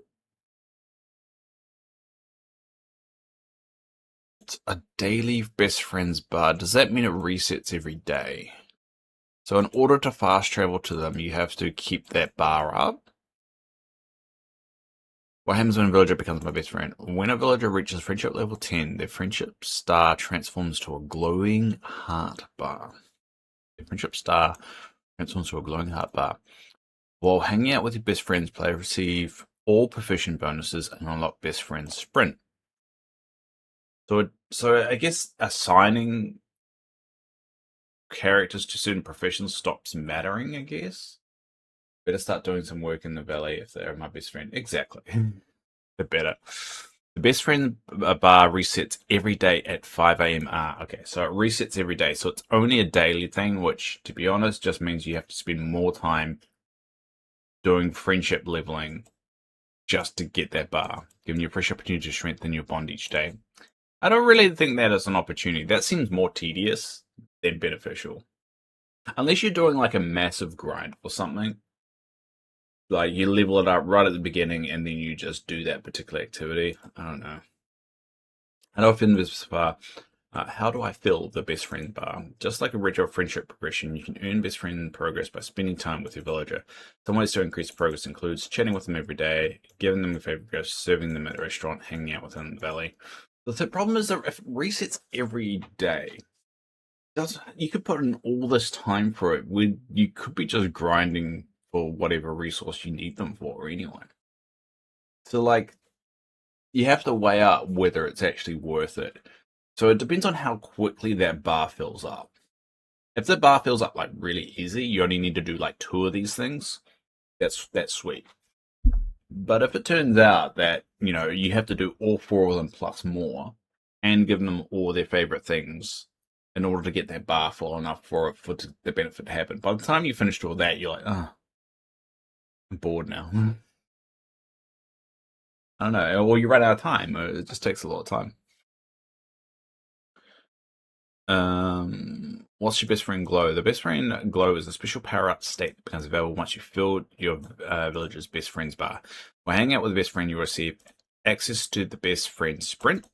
it's a daily Best Friends bar. Does that mean it resets every day? So, in order to fast travel to them, you have to keep that bar up. What happens when a villager becomes my best friend? When a villager reaches friendship level 10, their friendship star transforms to a glowing heart bar. Their friendship star transforms to a glowing heart bar. While hanging out with your best friends, players receive all proficient bonuses and unlock best friends sprint. So I guess assigning characters to certain professions stops mattering, I guess. Better start doing some work in the valley if they're my best friend. Exactly. The better. The best friend bar resets every day at 5 a.m. Okay, so it resets every day. So it's only a daily thing, which, to be honest, just means you have to spend more time doing friendship leveling just to get that bar, giving you a fresh opportunity to strengthen your bond each day. I don't really think that is an opportunity. That seems more tedious than beneficial. Unless you're doing like a massive grind or something. Like you level it up right at the beginning and then you just do that particular activity. I don't know. And I've been this far. How do I fill the best friend bar? Just like a regular friendship progression, you can earn best friend progress by spending time with your villager. Some ways to increase progress includes chatting with them every day, giving them a favorite gift, serving them at a restaurant, hanging out with them in the valley. The problem is that if it resets every day, you could put in all this time for it. You could be just grinding for whatever resource you need them for anyway. So like, you have to weigh up whether it's actually worth it. So it depends on how quickly that bar fills up. If the bar fills up like really easy, you only need to do like 2 of these things. That's sweet. But if it turns out that, you have to do all 4 of them plus more and give them all their favorite things in order to get that bar full enough for the benefit to happen. By the time you finished all that, you're like, oh, I'm bored now. I don't know. Or you run out of time. It just takes a lot of time. What's your best friend glow? The best friend glow is a special power-up state that becomes available once you've filled your village's best friends bar. While hanging out with a best friend, you receive access to the best friend sprint,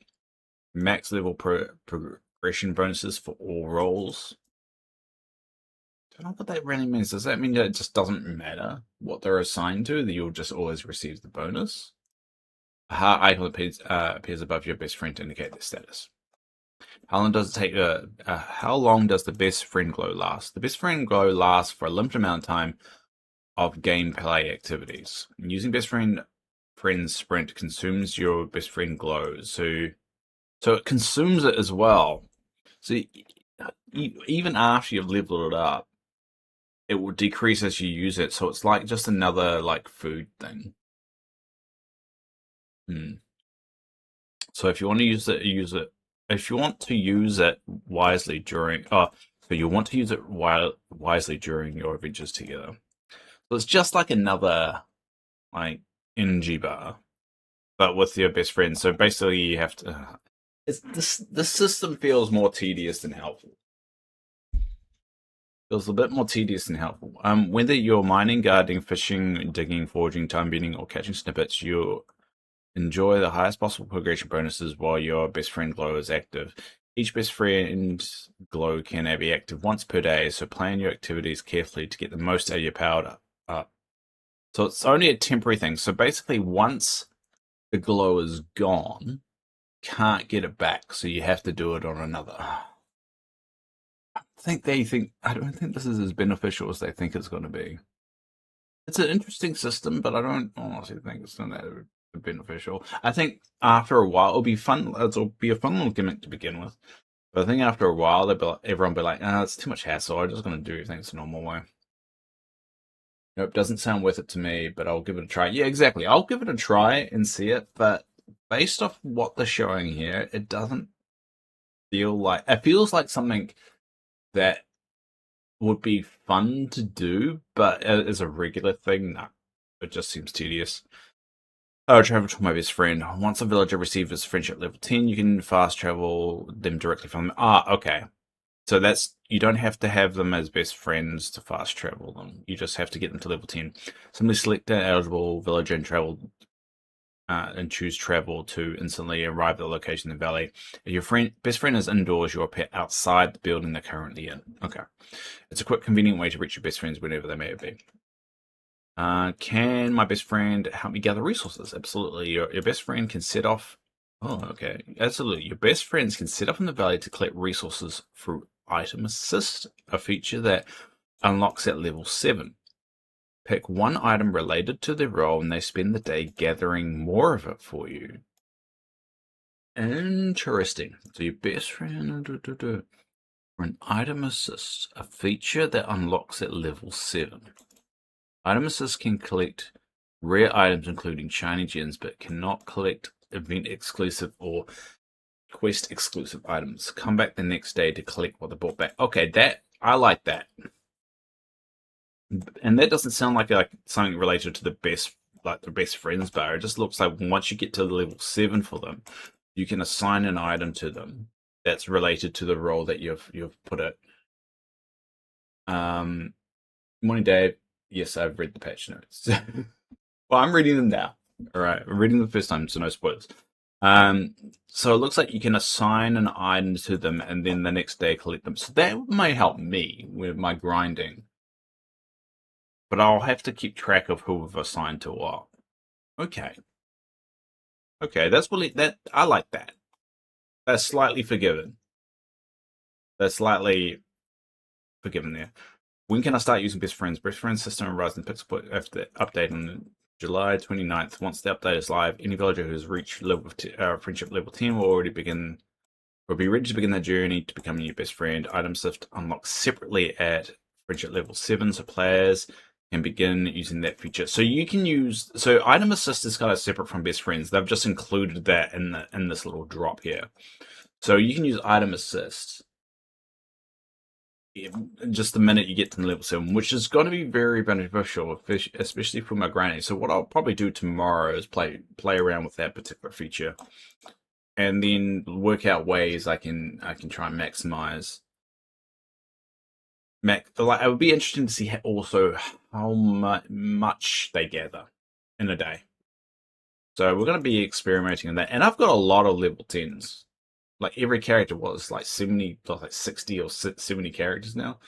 max level progression bonuses for all roles. Don't know what that really means. Does that mean that it just doesn't matter what they're assigned to, that you'll just always receive the bonus? A heart icon appears above your best friend to indicate their status. How long does it take? How long does the best friend glow last? The best friend glow lasts for a limited amount of time of gameplay activities. Using best friend sprint consumes your best friend glow, so it consumes it as well. So even after you've leveled it up, it will decrease as you use it. So it's like just another like food thing. So if you want to use it, use it. If you want to use it wisely so you want to use it wisely during your adventures together. So it's just like another like energy bar, but with your best friend. So basically, you have to. This system feels more tedious than helpful. Feels a bit more tedious than helpful. Whether you're mining, gardening, fishing, digging, foraging, time bending, or catching snippets, you enjoy the highest possible progression bonuses while your best friend glow is active. Each best friend glow can be active once per day, so plan your activities carefully to get the most out of your power up. So it's only a temporary thing. So basically, once the glow is gone, can't get it back, so you have to do it on another. I don't think this is as beneficial as they think it's going to be. It's an interesting system, but I don't honestly think it's not that beneficial. I think after a while it'll be fun. It'll be a fun little gimmick to begin with. But I think after a while, everyone will be like, it's too much hassle. I'm just going to do things the normal way. Nope, doesn't sound worth it to me, but I'll give it a try. Yeah, exactly. I'll give it a try and see it, but based off what they're showing here, it doesn't feel like... It feels like something that would be fun to do, but as a regular thing, no. It just seems tedious. Oh, travel to my best friend. Once a villager receives friendship level 10, you can fast travel them directly from them. Ah, okay. So that's, you don't have to have them as best friends to fast travel them. You just have to get them to level 10. Simply select an eligible villager and travel and choose travel to instantly arrive at the location in the valley. If your best friend is indoors, your pet outside the building they're currently in. Okay. It's a quick, convenient way to reach your best friends whenever they may be. Can my best friend help me gather resources? Absolutely. Your best friend can set off. Oh, okay. Absolutely. Your best friends can set up in the valley to collect resources through Item Assist, a feature that unlocks at level 7. Pick one item related to their role and they spend the day gathering more of it for you. Interesting. So your best friend for an Item Assist, a feature that unlocks at level 7. Item Assist can collect rare items including shiny gems, but cannot collect event exclusive or quest exclusive items. Come back the next day to collect what they brought back. Okay, that I like that. And that doesn't sound like something related to the best friends bar. It just looks like once you get to level 7 for them, you can assign an item to them that's related to the role that you've put it. Morning, Dave. Yes, I've read the patch notes. Well, I'm reading them now. All right, I'm reading them the first time, so no spoilers. So it looks like you can assign an item to them and then the next day collect them. So that may help me with my grinding. But I'll have to keep track of who we've assigned to what. Okay. Okay, that's really that I like that. That's slightly forgiven. That's slightly forgiven there. When can I start using Best Friends? Best Friends system arrives in Pixel after the update on July 29th. Once the update is live, any villager who has reached friendship level 10 will be ready to begin their journey to becoming your best friend. Item Shift unlocks separately at friendship level 7, so players can begin using that feature. So you can use Item Assist is kind of separate from Best Friends. They've just included that in this little drop here. So you can use Item Assist just the minute you get to level 7, which is going to be very beneficial, especially for my granny. So what I'll probably do tomorrow is play around with that particular feature, and then work out ways I can try and maximize. It would be interesting to see also how much they gather in a day. So we're going to be experimenting in that, and I've got a lot of level 10s. Like every character was like 70, like 60 or 70 characters now.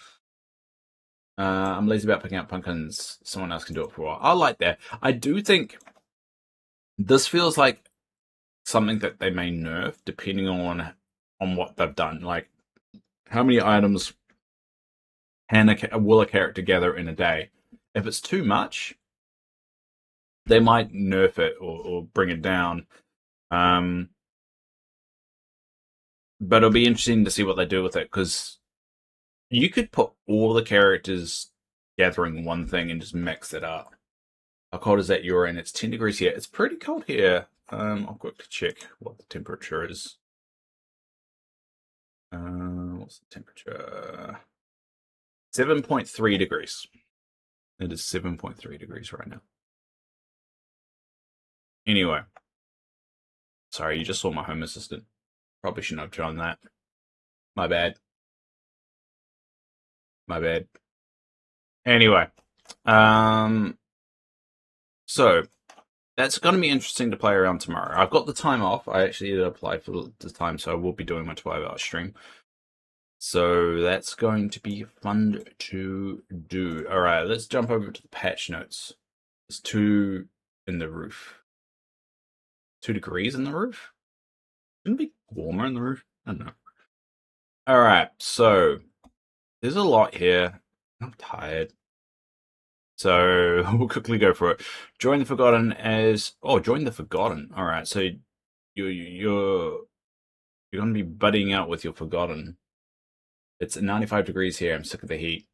I'm lazy about picking up pumpkins. Someone else can do it for a while. I like that. I do think this feels like something that they may nerf depending on what they've done. Like how many items will a character gather in a day? If it's too much, they might nerf it or bring it down. But it'll be interesting to see what they do with it, because you could put all the characters gathering one thing and just mix it up. How cold is that you're in? It's 10 degrees here. It's pretty cold here. I'll quickly check what the temperature is. What's the temperature? 7.3 degrees. It is 7.3 degrees right now. Anyway. Sorry, you just saw my home assistant. Probably shouldn't have done that. My bad. My bad. Anyway. So that's going to be interesting to play around tomorrow. I've got the time off. I actually did apply for the time, so I will be doing my 12-hour stream. So that's going to be fun to do. All right, let's jump over to the patch notes. There's 2 in the roof. 2 degrees in the roof? Shouldn't it be warmer in the roof? I don't know. All right, so there's a lot here. I'm tired. So we'll quickly go for it. Join the Forgotten join the Forgotten. All right, so you're going to be budding out with your Forgotten. It's 95 degrees here. I'm sick of the heat.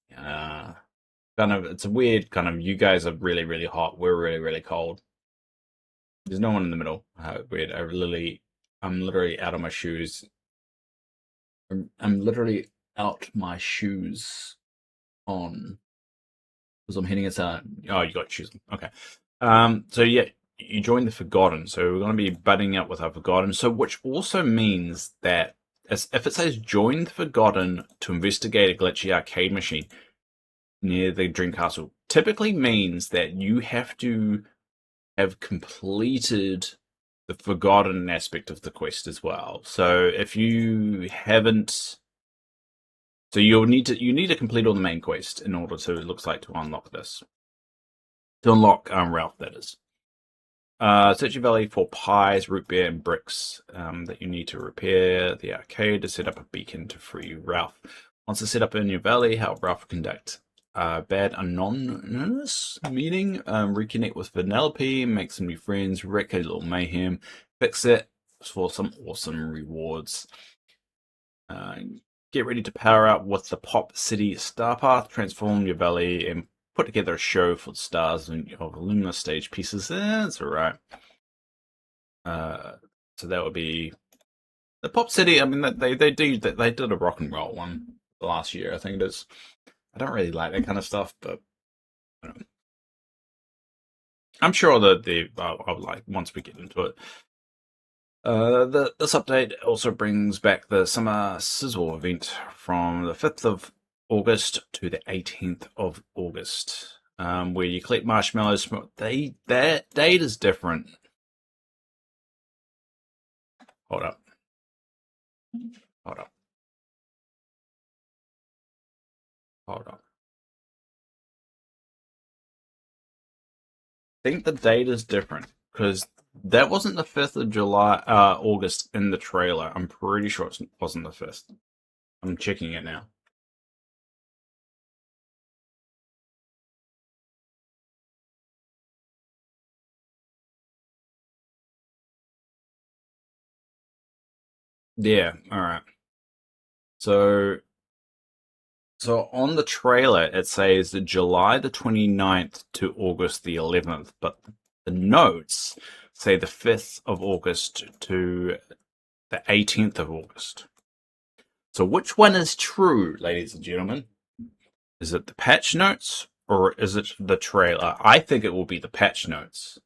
It's a weird kind of, you guys are really, really hot. We're really, really cold. There's no one in the middle. Weird. I'm literally out of my shoes. I'm literally out my shoes on. Because I'm hitting it. Oh, you got shoes on. Okay. So yeah, you join the Forgotten. So we're going to be budding up with our Forgotten. So which also means that if it says join the Forgotten to investigate a glitchy arcade machine near the Dream Castle, typically means that you have to have completed the Forgotten aspect of the quest as well. So if you haven't, so you need to complete all the main quest in order to, it looks like, to unlock this. To unlock Ralph, that is. Search your valley for pies, root beer, and bricks that you need to repair the arcade to set up a beacon to free Ralph. Once it's set up in your valley, help Ralph conduct a bad anonymous meeting, reconnect with Vanellope, make some new friends, wreck a little mayhem, fix it for some awesome rewards. Get ready to power up with the Pop City Star Path, transform your valley, and put together a show for the stars of Luminous stage pieces. That's alright. So that would be the Pop City. I mean, they did a rock and roll one last year, I think it is. I don't really like that kind of stuff, but I'm sure that I'll like once we get into it. This update also brings back the Summer Sizzle event from the 5th of August to the 18th of August, where you collect marshmallows. That date is different. Hold up. I think the date is different because that wasn't the 5th of August in the trailer. I'm pretty sure it wasn't the 5th. I'm checking it now. Yeah, alright. So on the trailer, it says July the 29th to August the 11th, but the notes say the 5th of August to the 18th of August. So which one is true, ladies and gentlemen? Is it the patch notes or is it the trailer? I think it will be the patch notes.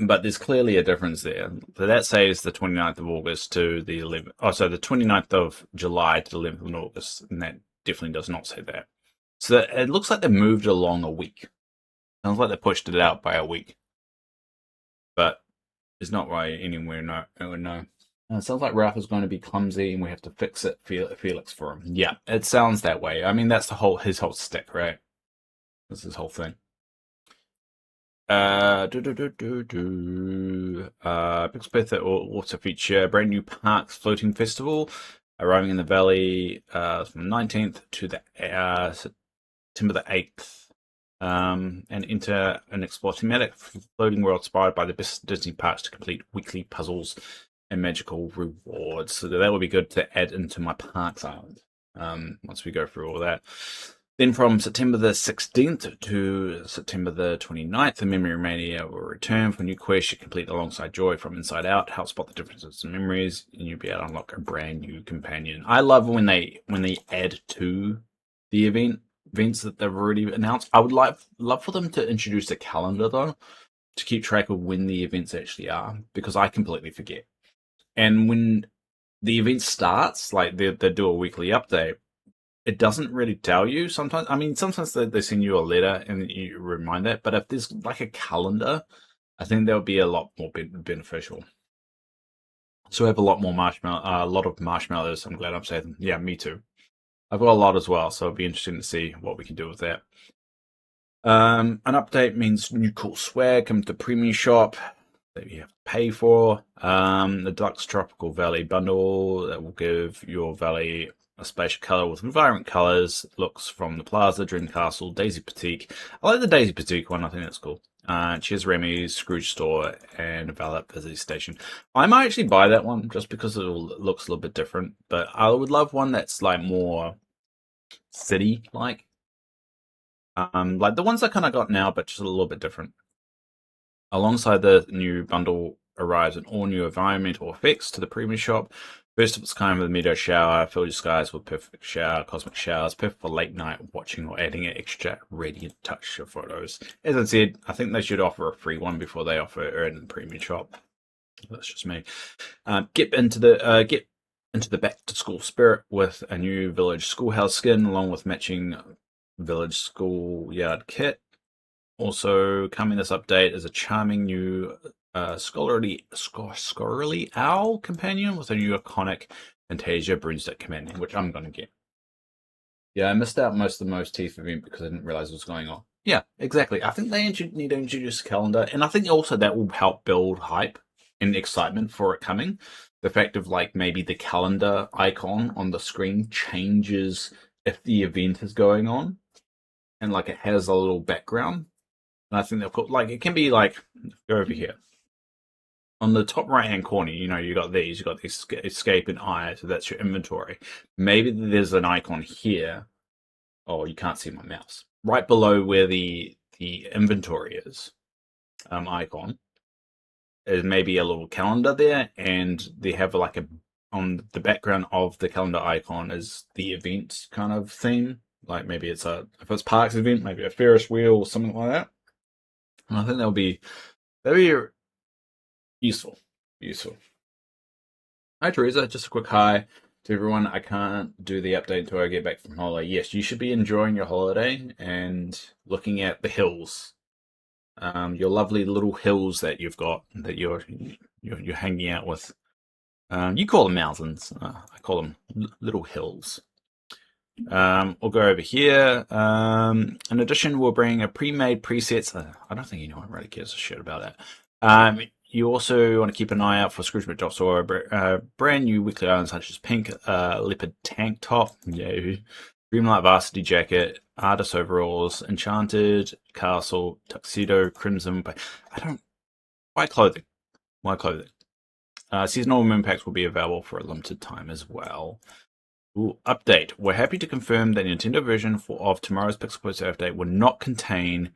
But there's clearly a difference there. So that says the 29th of August to the 11th. Oh, so the 29th of July to the 11th of August. And that definitely does not say that. So it looks like they moved it along a week. Sounds like they pushed it out by a week. But it's not right anywhere. No. It sounds like Ralph is going to be clumsy and we have to fix it, Felix, for him. Yeah, it sounds that way. I mean, that's his whole stick, right? That's his whole thing. Pixel Pith will also feature brand new Parks Floating Festival arriving in the valley from the 19th to the September the 8th. And enter and explore thematic floating world inspired by the best Disney parks to complete weekly puzzles and magical rewards. So that would be good to add into my Parks Island once we go through all that. Then from September the 16th to September the 29th, the Memory Mania will return for a new quest you complete alongside Joy from Inside Out. Help spot the differences in memories, and you'll be able to unlock a brand new companion. I love when they add to the events that they've already announced. I would love for them to introduce a calendar though, to keep track of when the events actually are, because I completely forget. And when the event starts, like they do a weekly update, it doesn't really tell you sometimes. I mean, sometimes they send you a letter and you remind that, but if there's like a calendar, I think that would be a lot more beneficial. So we have a lot of marshmallows. I'm glad I'm saying them. Yeah, me too. I've got a lot as well, so it'll be interesting to see what we can do with that. An update means new cool swag comes to Premium Shop that you have to pay for. The Deluxe Tropical Valley bundle that will give your valley a spatial color with vibrant colors, looks from the Plaza, Dream Castle, Daisy Boutique. I like the Daisy Boutique one. I think that's cool. Cheers Remy's, Scrooge Store, and Davelight Busy Station. I might actually buy that one just because it looks a little bit different. But I would love one that's like more city-like. Like the ones I kind of got now, but just a little bit different. Alongside the new bundle arrives an all-new environmental effects to the Premium Shop. First of its kind with a meteor shower, fill your skies with perfect shower, cosmic showers, perfect for late night watching or adding an extra radiant touch to photos. As I said, I think they should offer a free one before they offer it in the premium shop. That's just me. Get into the back to school spirit with a new village schoolhouse skin, along with matching village schoolyard kit. Also, coming this update is a charming new scholarly owl companion with a new iconic Fantasia broomstick companion, which I'm going to get. Yeah, I missed out most of the Most Teeth event because I didn't realize what was going on. Yeah, exactly. I think they need to introduce a calendar, and I think also that will help build hype and excitement for it coming. The fact of like maybe the calendar icon on the screen changes if the event is going on, and like it has a little background. And I think they'll put like it can be like go over here on the top right hand corner. You know, you got these escape and eye, so that's your inventory. Maybe there's an icon here. Oh, you can't see my mouse. Right below where the inventory is, icon. There's maybe a little calendar there, and they have like on the background of the calendar icon is the event kind of theme. Like maybe if it's Parks event, maybe a Ferris wheel or something like that. And I think that'll be useful. Hi Teresa, just a quick hi to everyone. I can't do the update until I get back from holiday. Yes, you should be enjoying your holiday and looking at the hills. Your lovely little hills that you've got that you're hanging out with. You call them mountains. I call them little hills. We'll go over here. In addition, we'll bring a pre-made presets. I don't think anyone really gives a shit about that. You also want to keep an eye out for Scrooge McDuck's or brand new weekly items such as pink leopard tank top, Dreamlight varsity jacket, artist overalls, enchanted castle, tuxedo, crimson. Why clothing? Why clothing? Seasonal moon packs will be available for a limited time as well. Ooh, update. We're happy to confirm that the Nintendo version of tomorrow's Pixel Poster update will not contain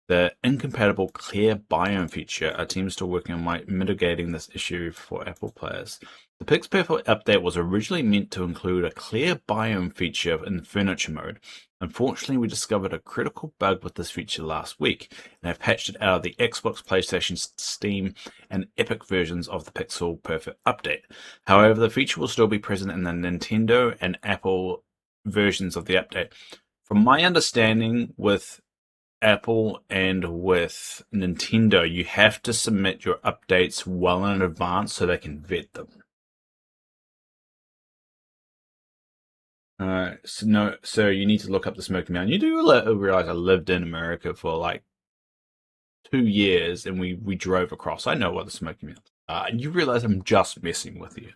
the incompatible clear biome feature. Our team is still working on mitigating this issue for Apple players. The Pixel Perfect update was originally meant to include a clear biome feature in the furniture mode. Unfortunately, we discovered a critical bug with this feature last week and have patched it out of the Xbox, PlayStation, Steam, and Epic versions of the Pixel Perfect update. However, the feature will still be present in the Nintendo and Apple versions of the update. From my understanding, with Apple and with Nintendo, you have to submit your updates well in advance so they can vet them. So you need to look up the Smoky Mountain. You do realize I lived in America for like 2 years, and we drove across. I know what the Smoky Mountains are, and you realize I'm just messing with you.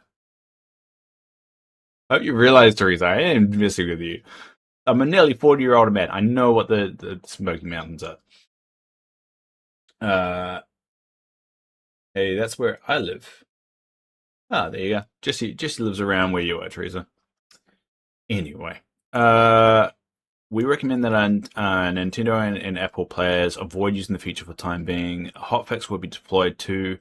I hope you realize, Teresa, I am messing with you. I'm a nearly 40-year-old man. I know what the Smoky Mountains are. Hey, that's where I live. Ah, there you go. Jesse lives around where you are, Teresa. Anyway, we recommend that Nintendo and Apple players avoid using the feature for the time being. A hotfix will be deployed to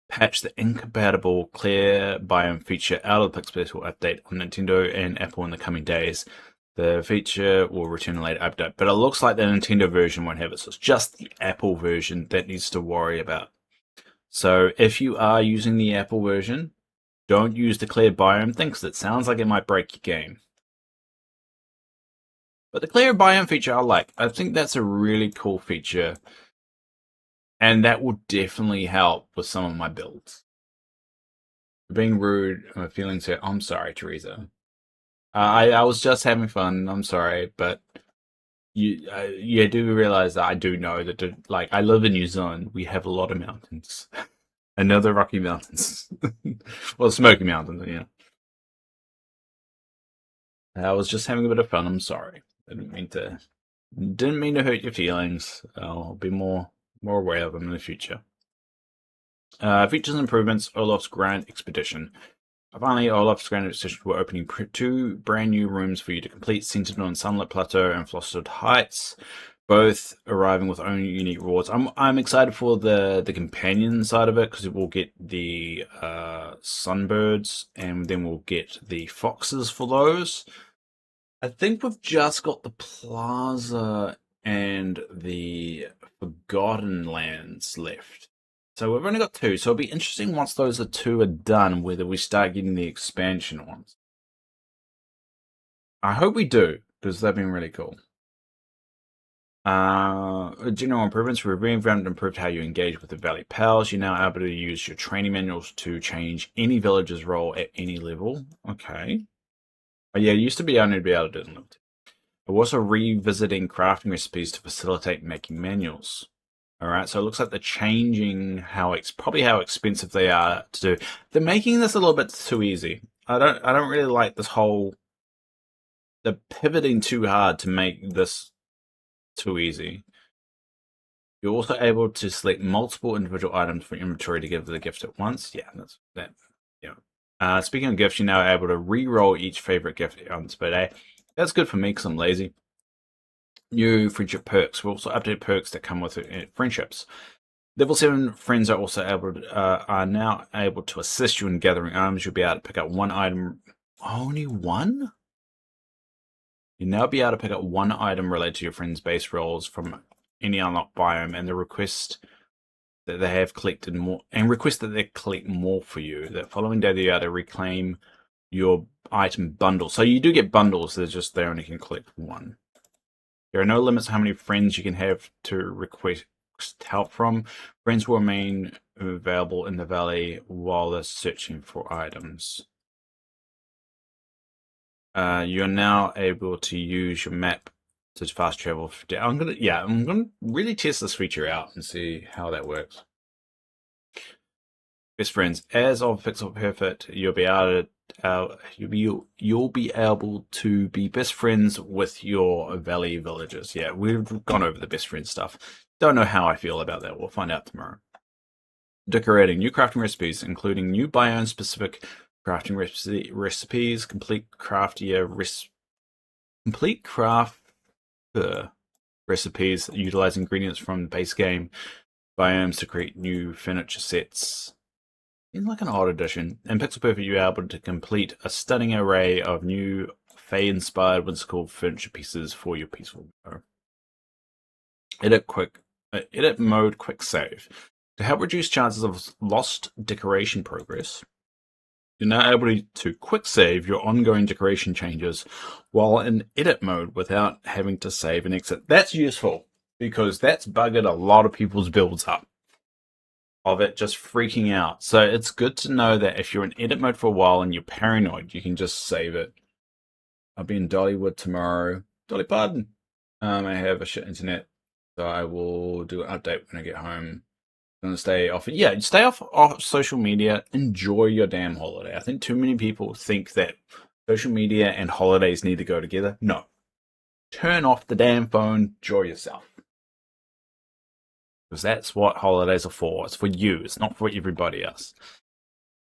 patch the incompatible clear biome feature out of the Pixel Special update on Nintendo and Apple in the coming days. The feature will return in a later update, but it looks like the Nintendo version won't have it, so it's just the Apple version that needs to worry about. So if you are using the Apple version, don't use the clear biome thing because it sounds like it might break your game. But the clear biome feature I like. I think that's a really cool feature. And that will definitely help with some of my builds. Being rude, I'm feeling so. I'm sorry, Teresa. I was just having fun. I'm sorry, but you do realize that I do know that like I live in New Zealand. We have a lot of mountains. Another Rocky Mountains. Well, Smoky Mountains, yeah. I was just having a bit of fun. I'm sorry. I didn't mean to hurt your feelings. I'll be more aware of them in the future. Features and improvements. Olaf's Grand Expedition. Finally, Olaf's Grand Expedition will opening 2 brand new rooms for you to complete, centered on Sunlit Plateau and Frosted Heights. both arriving with own unique rewards. I'm excited for the companion side of it because we'll get the sunbirds and then we'll get the foxes for those. I think we've just got the plaza and the Forgotten Lands left. So we've only got two. So it'll be interesting once those two are done whether we start getting the expansion ones. I hope we do because they've been really cool. General improvements. We've revamped and improved how you engage with the Valley Pals. You're now able to use your training manuals to change any villager's role at any level. Okay. Oh, yeah, it used to be only to be able to do it in level 2. We're also revisiting crafting recipes to facilitate making manuals. Alright, so it looks like they're changing probably how expensive they are to do. They're making this a little bit too easy. I don't really like this whole they're pivoting too hard to make this too easy. You're also able to select multiple individual items from inventory to give the gift at once. Yeah, that's that. Yeah. Speaking of gifts, you're now able to re-roll each favorite gift on display day. That's good for me because I'm lazy. New friendship perks. We also update perks that come with friendships. Level 7 friends are also are now able to assist you in gathering items. You'll be able to pick up one item. Only one? You'll now be able to pick up one item related to your friend's base rolls from any unlocked biome and the request that they have collected more and request that they collect more for you. The following day they are to reclaim your item bundle. So you do get bundles, they only can collect one. There are no limits on how many friends you can have to request help from. Friends will remain available in the valley while they're searching for items. You're now able to use your map to fast travel. I'm gonna really test this feature out and see how that works. Best friends. As of Pixel Perfect, you'll be able to be best friends with your valley villagers. Yeah, we've gone over the best friend stuff. Don't know how I feel about that. We'll find out tomorrow. Decorating. New crafting recipes, including new biome-specific crafting recipes, complete craft recipes that utilize ingredients from the base game biomes to create new furniture sets. In like an odd edition, in Pixel Perfect you're able to complete a stunning array of new Fae-inspired whimsical furniture pieces for your peaceful home. Edit mode quick save. To help reduce chances of lost decoration progress, you're now able to quick save your ongoing decoration changes while in edit mode without having to save and exit. That's useful because that's buggered a lot of people's builds up of it just freaking out. So it's good to know that if you're in edit mode for a while and you're paranoid, you can just save it. I'll be in Dollywood tomorrow. Dolly Pardon. I have a shit internet, so I will do an update when I get home. I'm gonna stay off. Yeah, stay off social media. Enjoy your damn holiday. I think too many people think that social media and holidays need to go together. No. Turn off the damn phone. Enjoy yourself. Because that's what holidays are for. It's for you. It's not for everybody else.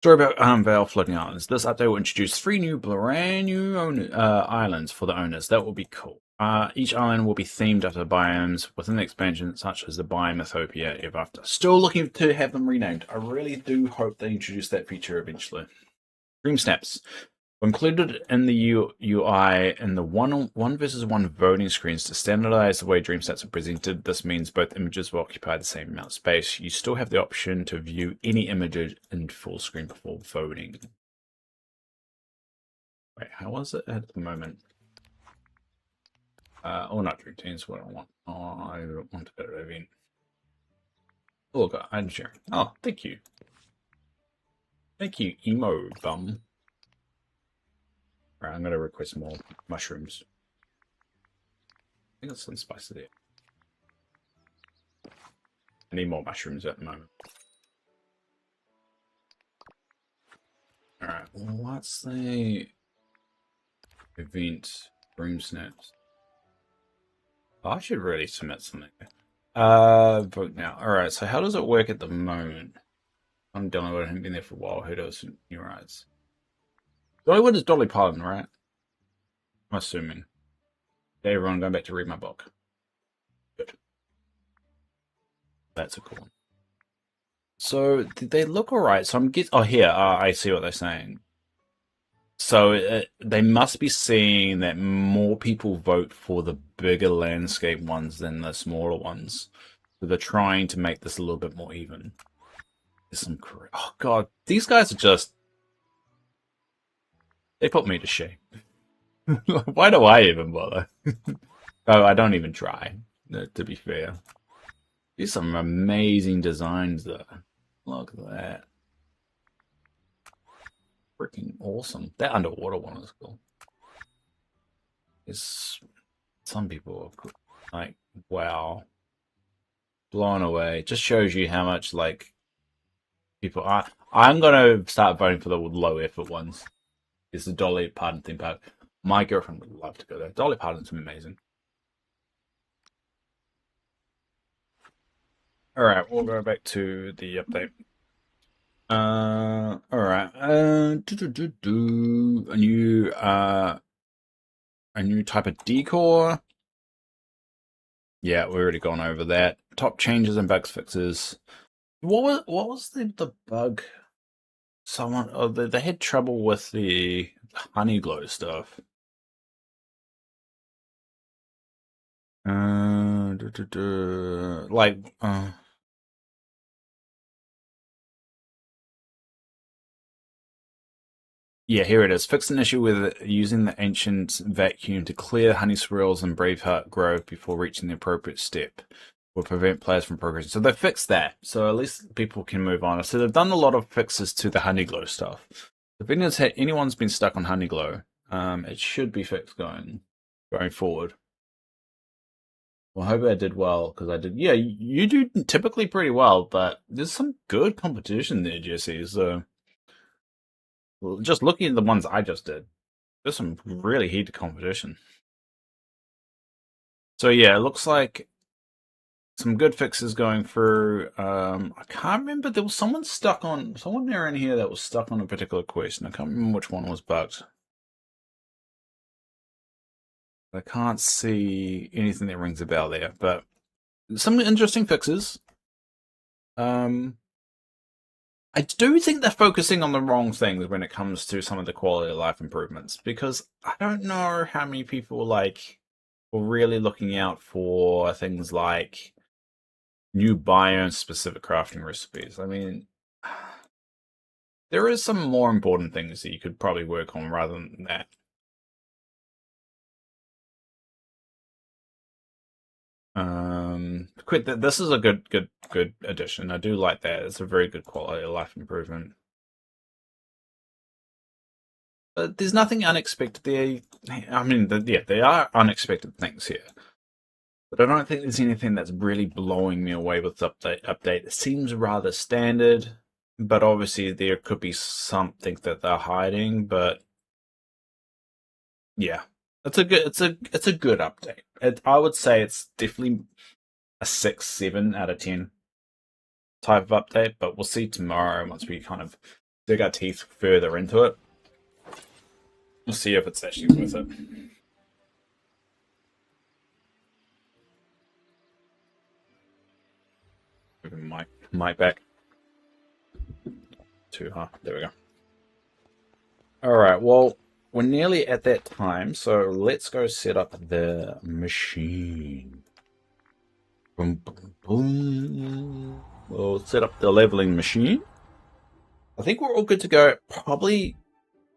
Story about Vale Floating Islands. This update will introduce 3 brand new islands for the owners. That will be cool. Each island will be themed after biomes within the expansion, such as the biome Mythopia ever after. Still looking to have them renamed. I really do hope they introduce that feature eventually. Dream Snaps. Included in the UI in the one versus one voting screens to standardize the way dream stats are presented. This means both images will occupy the same amount of space. You still have the option to view any image in full screen before voting. Wait, how is it at the moment? Not dream teams. What I want. I want to go to event. Oh, look, I'm sharing. Oh, thank you. Thank you, emo bum. Alright, I'm going to request more mushrooms. I think that's some spice there. I need more mushrooms at the moment. Alright, what's the event? Broom snaps. Oh, I should really submit something. Vote now. Alright, so how does it work at the moment? I'm Dollywood, I haven't been there for a while. Who does new rides? Dollywood is Dolly Parton, right? I'm assuming. Okay, everyone, going back to read my book. That's a cool one. So they look alright. So I'm oh here, I see what they're saying. So they must be seeing that more people vote for the bigger landscape ones than the smaller ones. So they're trying to make this a little bit more even. There's some oh god, these guys are just they put me to shame. Why do I even bother? Oh, I don't even try. To be fair, there's some amazing designs there. Look at that. Freaking awesome. That underwater one is cool. It's some people are like, wow. Blown away. Just shows you how much like people are. I'm gonna start voting for the low effort ones. It's the Dolly Parton theme park. My girlfriend would love to go there. Dolly Parton's amazing. Alright, we'll go back to the update. Alright. A new type of decor. Yeah, we've already gone over that. Top changes and bugs fixes. What was the bug? Someone they had trouble with the honey glow stuff. Like yeah, here it is. Fix an issue with using the ancient vacuum to clear honey swirls in Braveheart Grove before reaching the appropriate step. Will prevent players from progressing. So they fixed that. So at least people can move on. So they've done a lot of fixes to the Honeyglow stuff. If anyone's been stuck on Honeyglow, it should be fixed going forward. Well, I hope I did well, because I did. Yeah, you do typically pretty well, but there's some good competition there, Jesse. So just looking at the ones I just did, there's some really heated competition. So yeah, it looks like some good fixes going through. I can't remember. There was someone there in here that was stuck on a particular quest, and I can't remember which one was bugged. I can't see anything that rings a bell there, but some interesting fixes. I do think they're focusing on the wrong things when it comes to some of the quality of life improvements, because I don't know how many people were really looking out for things like new biome-specific crafting recipes. I mean, there is some more important things that you could probably work on rather than that. This is a good addition. I do like that. It's a very good quality of life improvement. But there's nothing unexpected there. I mean, there are unexpected things here. But I don't think there's anything that's really blowing me away with this update. It seems rather standard, but obviously there could be something that they're hiding. But yeah, it's a good update. I would say it's definitely a 6, 7 out of 10 type of update. But we'll see tomorrow once we kind of dig our teeth further into it. We'll see if it's actually worth it. Mic back. Too hard. There we go. Alright, well, we're nearly at that time, so let's go set up the machine. Boom, boom, boom. We'll set up the leveling machine. I think we're all good to go. Probably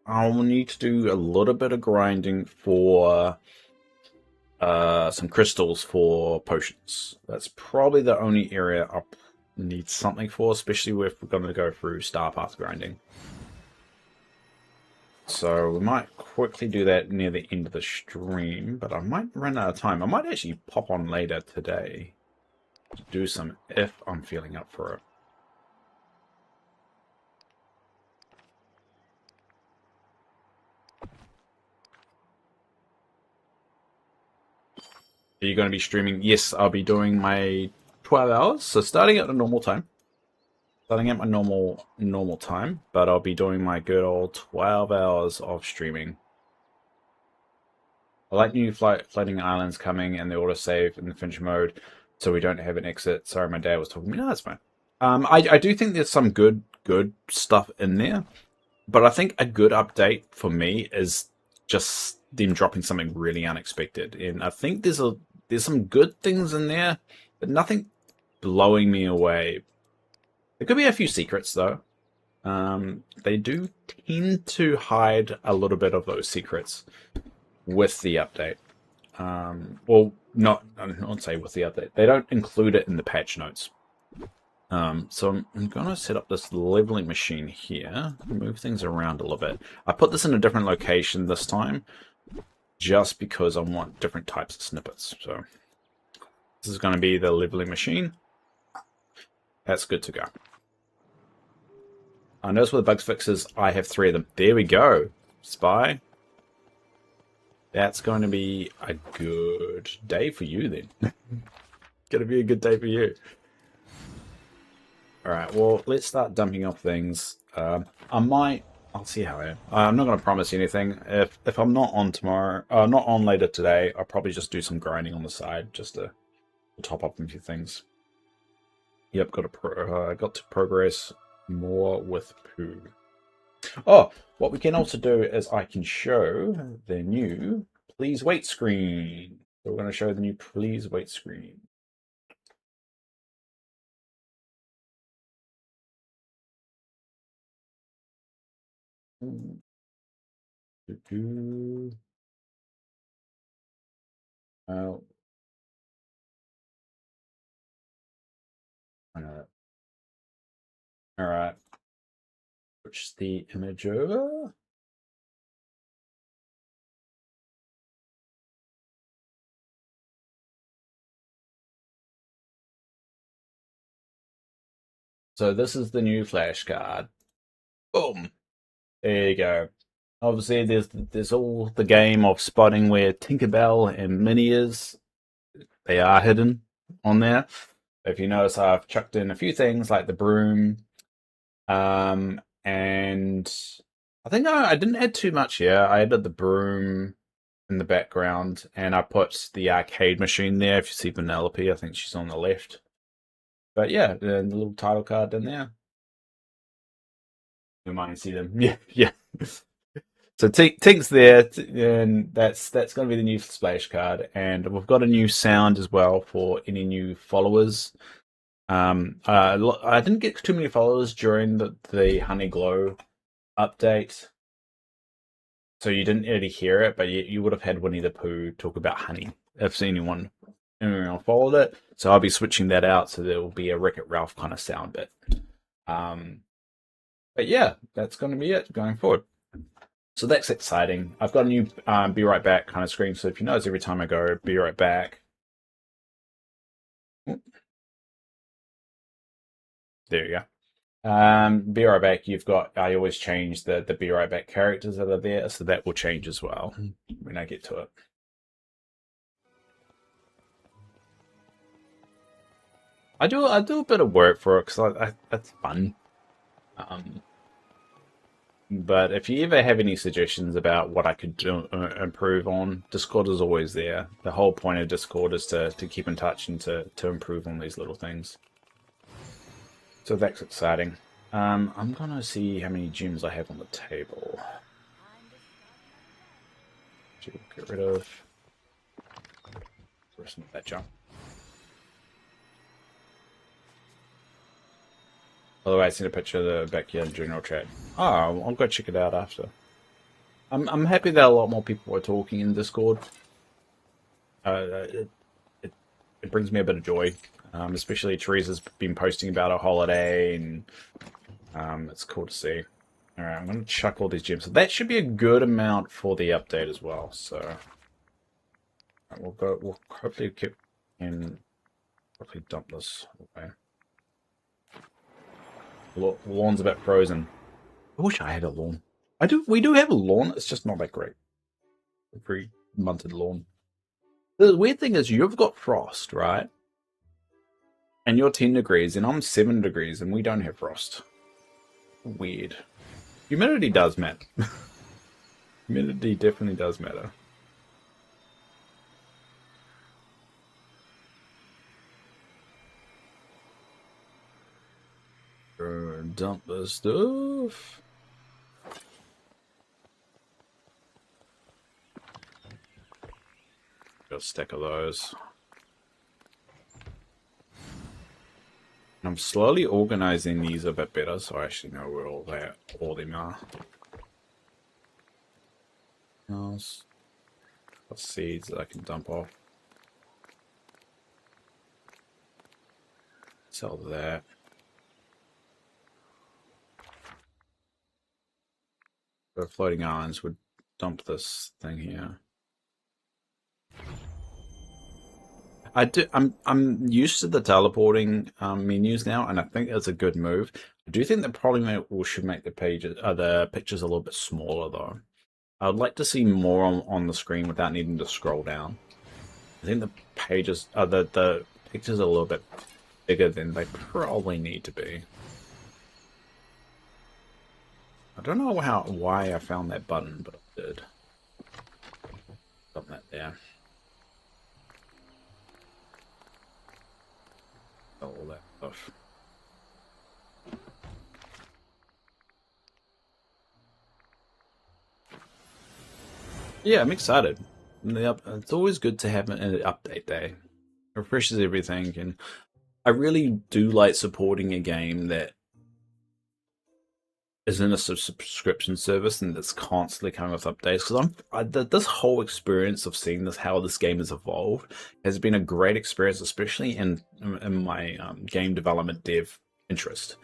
I'll need to do a little bit of grinding for some crystals for potions. That's probably the only area I'll need something for, especially if we're going to go through Star Path grinding. So we might quickly do that near the end of the stream, but I might run out of time. I might actually pop on later today to do some if I'm feeling up for it. Are you going to be streaming? Yes, I'll be doing my 12 hours. So starting at the normal time. Starting at my normal time, but I'll be doing my good old 12 hours of streaming. I like new floating islands coming and the autosave in the finish mode. so we don't have an exit. Sorry, my dad was talking to me. No, that's fine. I do think there's some good stuff in there, but I think a good update for me is just them dropping something really unexpected. And I think there's some good things in there, but nothing blowing me away. There could be a few secrets though. They do tend to hide a little bit of those secrets with the update. Well, I don't say with the update. They don't include it in the patch notes. So I'm going to set up this leveling machine here, move things around a little bit. I put this in a different location this time, just because I want different types of snippets. So this is going to be the leveling machine. That's good to go. I notice with the bug fixes, I have 3 of them. There we go. Spy. That's going to be a good day for you then. Gonna be a good day for you. Alright, well, let's start dumping off things. I'll see how I am. I'm not going to promise you anything. If I'm not on tomorrow, not on later today, I'll probably just do some grinding on the side just to top up a few things. Yep, got to progress more with poo. Oh, what we can also do is I can show the new please wait screen. So we're going to show the new please wait screen. Oh, I know that. All right. Switch the image over. So this is the new flashcard. Boom. There you go. Obviously, there's all the game of spotting where Tinkerbell and Minnie is. They are hidden on there. If you notice, I've chucked in a few things like the broom, and I think I didn't add too much here. I added the broom in the background, and I put the arcade machine there. If you see Penelope, I think she's on the left. But yeah, the little title card in there. You might see them. Yeah, yeah. So Tink's there, and that's going to be the new splash card, and we've got a new sound as well for any new followers. I didn't get too many followers during the Honey Glow update, so you didn't really hear it, but you would have had Winnie the Pooh talk about honey if anyone followed it. So I'll be switching that out, so there will be a Wreck-It Ralph kind of sound bit. But yeah, that's going to be it going forward. So that's exciting. I've got a new be right back kind of screen, so if you notice every time I go be right back. There you go. Be right back, I always change the be right back characters that are there, so that will change as well when I get to it. I do a bit of work for it because that's fun. But if you ever have any suggestions about what I could do, improve on, Discord is always there. The whole point of Discord is to keep in touch and to improve on these little things. So that's exciting. I'm going to see how many gems I have on the table. Get rid of the rest of that junk. By the way, I seen a picture of the backyard in general chat. Oh, I'll go check it out after. I'm happy that a lot more people are talking in Discord. It brings me a bit of joy, especially Teresa's been posting about her holiday, and it's cool to see. All right, I'm going to chuck all these gems. So that should be a good amount for the update as well. So we'll hopefully keep and quickly dump this away. Lawn's a bit frozen. I wish I had a lawn. We do have a lawn. It's just not that great. A very munted lawn. The weird thing is you've got frost, right? And you're 10 degrees, and I'm 7 degrees, and we don't have frost. Weird. Humidity does matter. Humidity definitely does matter. dump this stuff. Got a stack of those. I'm slowly organizing these a bit better, so I actually know where all them are. Else, got seeds that I can dump off. Sell that. The floating islands would dump this thing here. I'm used to the teleporting menus now, and I think it's a good move. I do think that probably we should make the pictures a little bit smaller though. I would like to see more on the screen without needing to scroll down. I think the pages, the pictures are a little bit bigger than they probably need to be. I don't know why I found that button, but I did. Got that there. All that stuff. Yeah, I'm excited. It's always good to have an update day. It refreshes everything, and I really do like supporting a game that is in a subscription service and that's constantly coming with updates. Because this whole experience of seeing how this game has evolved has been a great experience, especially in my game development dev interest.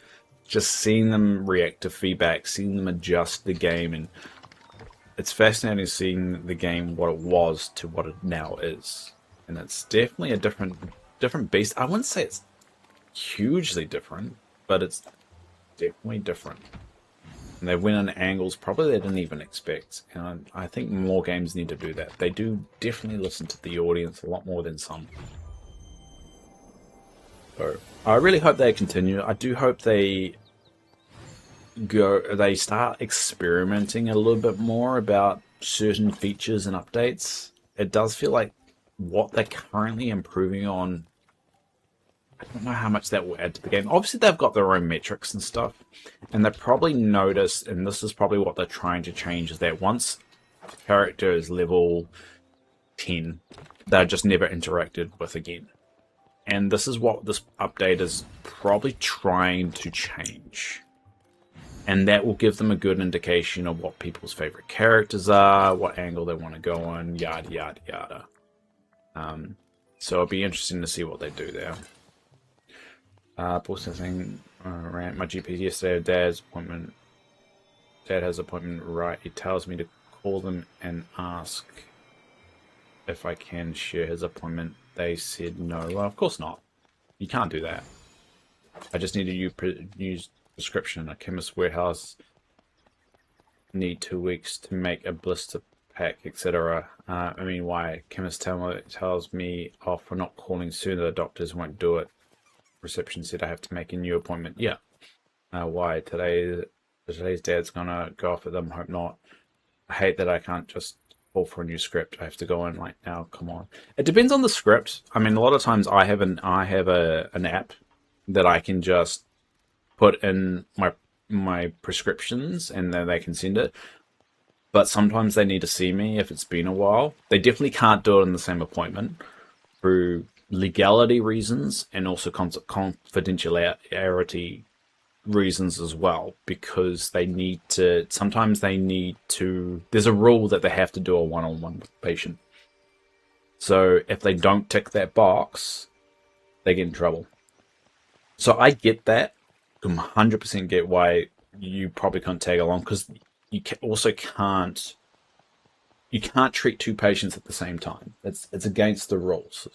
Just seeing them react to feedback, seeing them adjust the game, and it's fascinating seeing the game what it was to what it now is. And it's definitely a different beast. I wouldn't say it's hugely different, but it's definitely different. And they went on angles probably they didn't even expect. And I think more games need to do that. They do definitely listen to the audience a lot more than some. So I really hope they continue. I do hope they start experimenting a little bit more about certain features and updates. It does feel like what they're currently improving on, I don't know how much that will add to the game. Obviously, they've got their own metrics and stuff, and they probably noticed, and this is probably what they're trying to change, is that once a character is level 10, they're just never interacted with again. And this is what this update is probably trying to change. And that will give them a good indication of what people's favorite characters are, what angle they want to go on, yada, yada, yada. So it'll be interesting to see what they do there. Processing ran my GP yesterday. Dad's appointment. Dad has appointment right. He tells me to call them and ask if I can share his appointment. They said no. Well, of course not. You can't do that. I just need a new prescription. A chemist warehouse. Need 2 weeks to make a blister pack, etc. I mean, why? Chemist tells me off for not calling sooner. The doctors won't do it. Reception said I have to make a new appointment. Yeah. Why? Today's dad's gonna go off at them. Hope not. I hate that I can't just call for a new script. I have to go in like now. Come on. It depends on the script. I mean, a lot of times I have an app that I can just put in my prescriptions and then they can send it. But sometimes they need to see me if it's been a while. They definitely can't do it in the same appointment through legality reasons and also confidentiality reasons as well, because sometimes they need to, there's a rule that they have to do a one-on-one with the patient. So if they don't tick that box, they get in trouble. So I get that. I 100% get why you probably can't tag along, because you can't treat two patients at the same time. It's against the rules.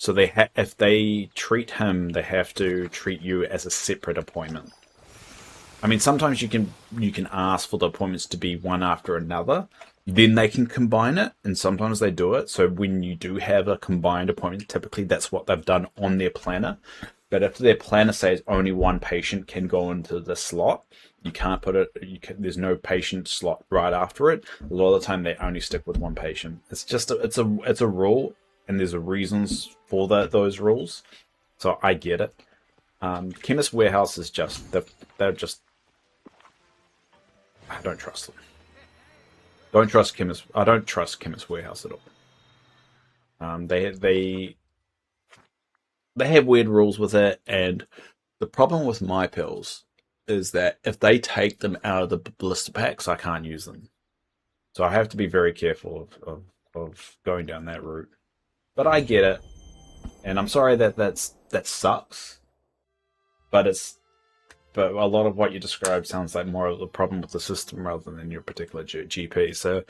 So if they treat him, they have to treat you as a separate appointment. I mean, sometimes you can ask for the appointments to be one after another. Then they can combine it, and sometimes they do it. So when you do have a combined appointment, typically that's what they've done on their planner. But if their planner says only one patient can go into the slot, you can't put it. There's no patient slot right after it. A lot of the time, they only stick with one patient. It's just it's a rule. And there's reasons for those rules, so I get it. Chemist Warehouse is just they're just I don't trust them. Don't trust Chemist. I don't trust Chemist Warehouse at all. They have weird rules with it, and the problem with my pills is that if they take them out of the blister packs, I can't use them. So I have to be very careful of going down that route. But I get it, and I'm sorry that sucks. But a lot of what you described sounds like more of the problem with the system rather than your particular GP. So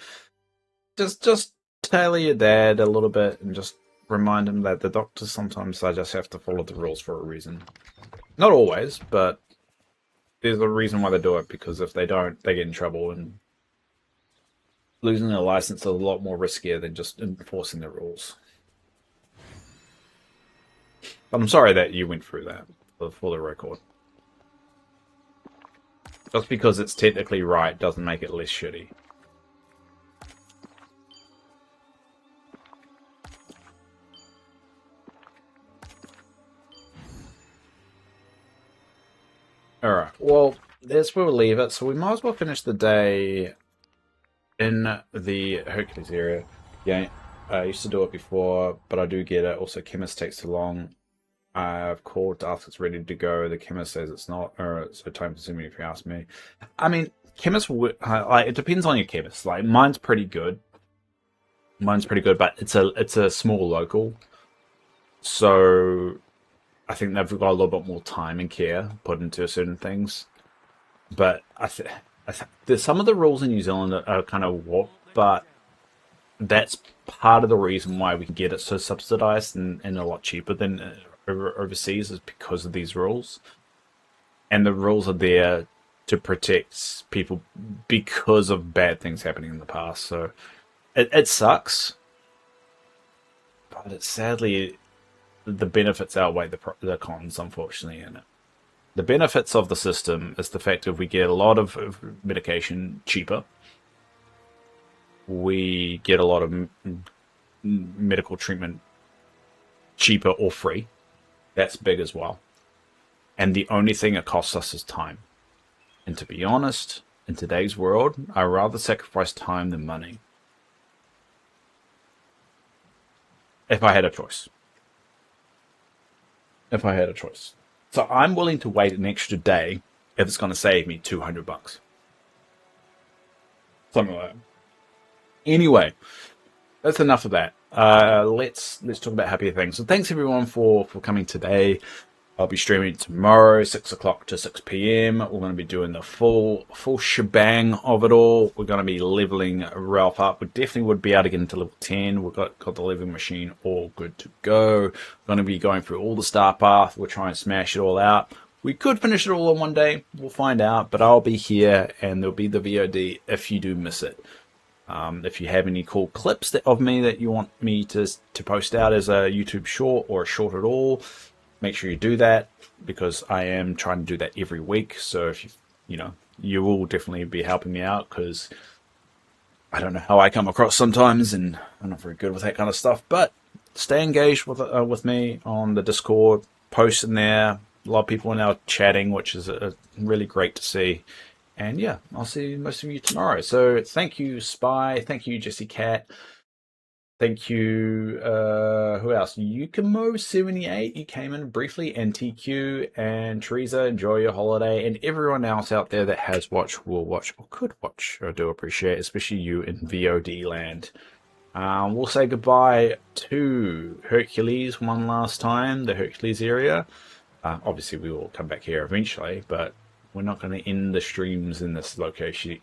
just tailor your dad a little bit and just remind him that the doctors sometimes I just have to follow the rules for a reason. Not always, but there's a reason why they do it, because if they don't, they get in trouble, and losing a license is a lot more riskier than just enforcing the rules. But I'm sorry that you went through that, for the record. Just because it's technically right doesn't make it less shitty. Alright, well, that's where we'll leave it. So we might as well finish the day in the Hercules area. Yeah, I used to do it before, but I do get it. Also, chemist takes too long. I've called to ask if it's ready to go. The chemist says it's not, or it's so time consuming if you ask me. I mean, chemist, like, it depends on your chemist. Like, mine's pretty good. But it's a small local, so I think they've got a little bit more time and care put into certain things. But there's some of the rules in New Zealand are kind of warped, but that's part of the reason why we can get it so subsidized and a lot cheaper than overseas, is because of these rules. And the rules are there to protect people because of bad things happening in the past. So it sucks, but it's sadly the benefits outweigh the cons, unfortunately, in it. The benefits of the system is the fact that we get a lot of medication cheaper. We get a lot of medical treatment cheaper or free. That's big as well. And the only thing it costs us is time. And to be honest, in today's world, I'd rather sacrifice time than money. If I had a choice. So I'm willing to wait an extra day if it's going to save me $200. Something like that. Anyway, that's enough of that. Let's talk about happier things. So thanks everyone for coming today. I'll be streaming tomorrow, 6 o'clock to 6 p.m. We're going to be doing the full shebang of it all. We're going to be leveling Ralph up. We definitely would be able to get into level 10. We've got the leveling machine all good to go. We're going to be going through all the star path. We'll try and smash it all out. We could finish it all in one day. We'll find out. But I'll be here, and there'll be the VOD if you do miss it. If you have any cool clips of me that you want me to post out as a YouTube short or a short at all, make sure you do that, because I am trying to do that every week. So if you will definitely be helping me out, because I don't know how I come across sometimes, and I'm not very good with that kind of stuff. But stay engaged with me on the Discord, post in there. A lot of people are now chatting, which is really great to see. And yeah, I'll see most of you tomorrow. So thank you, Spy. Thank you, Jesse Cat. Thank you, who else? Yukimo78, you came in briefly, and TQ, and Teresa, enjoy your holiday, and everyone else out there that has watched, will watch, or could watch. I do appreciate it, especially you in VOD land. We'll say goodbye to Hercules one last time, the Hercules area. Obviously, we will come back here eventually, but we're not going to end the streams in this location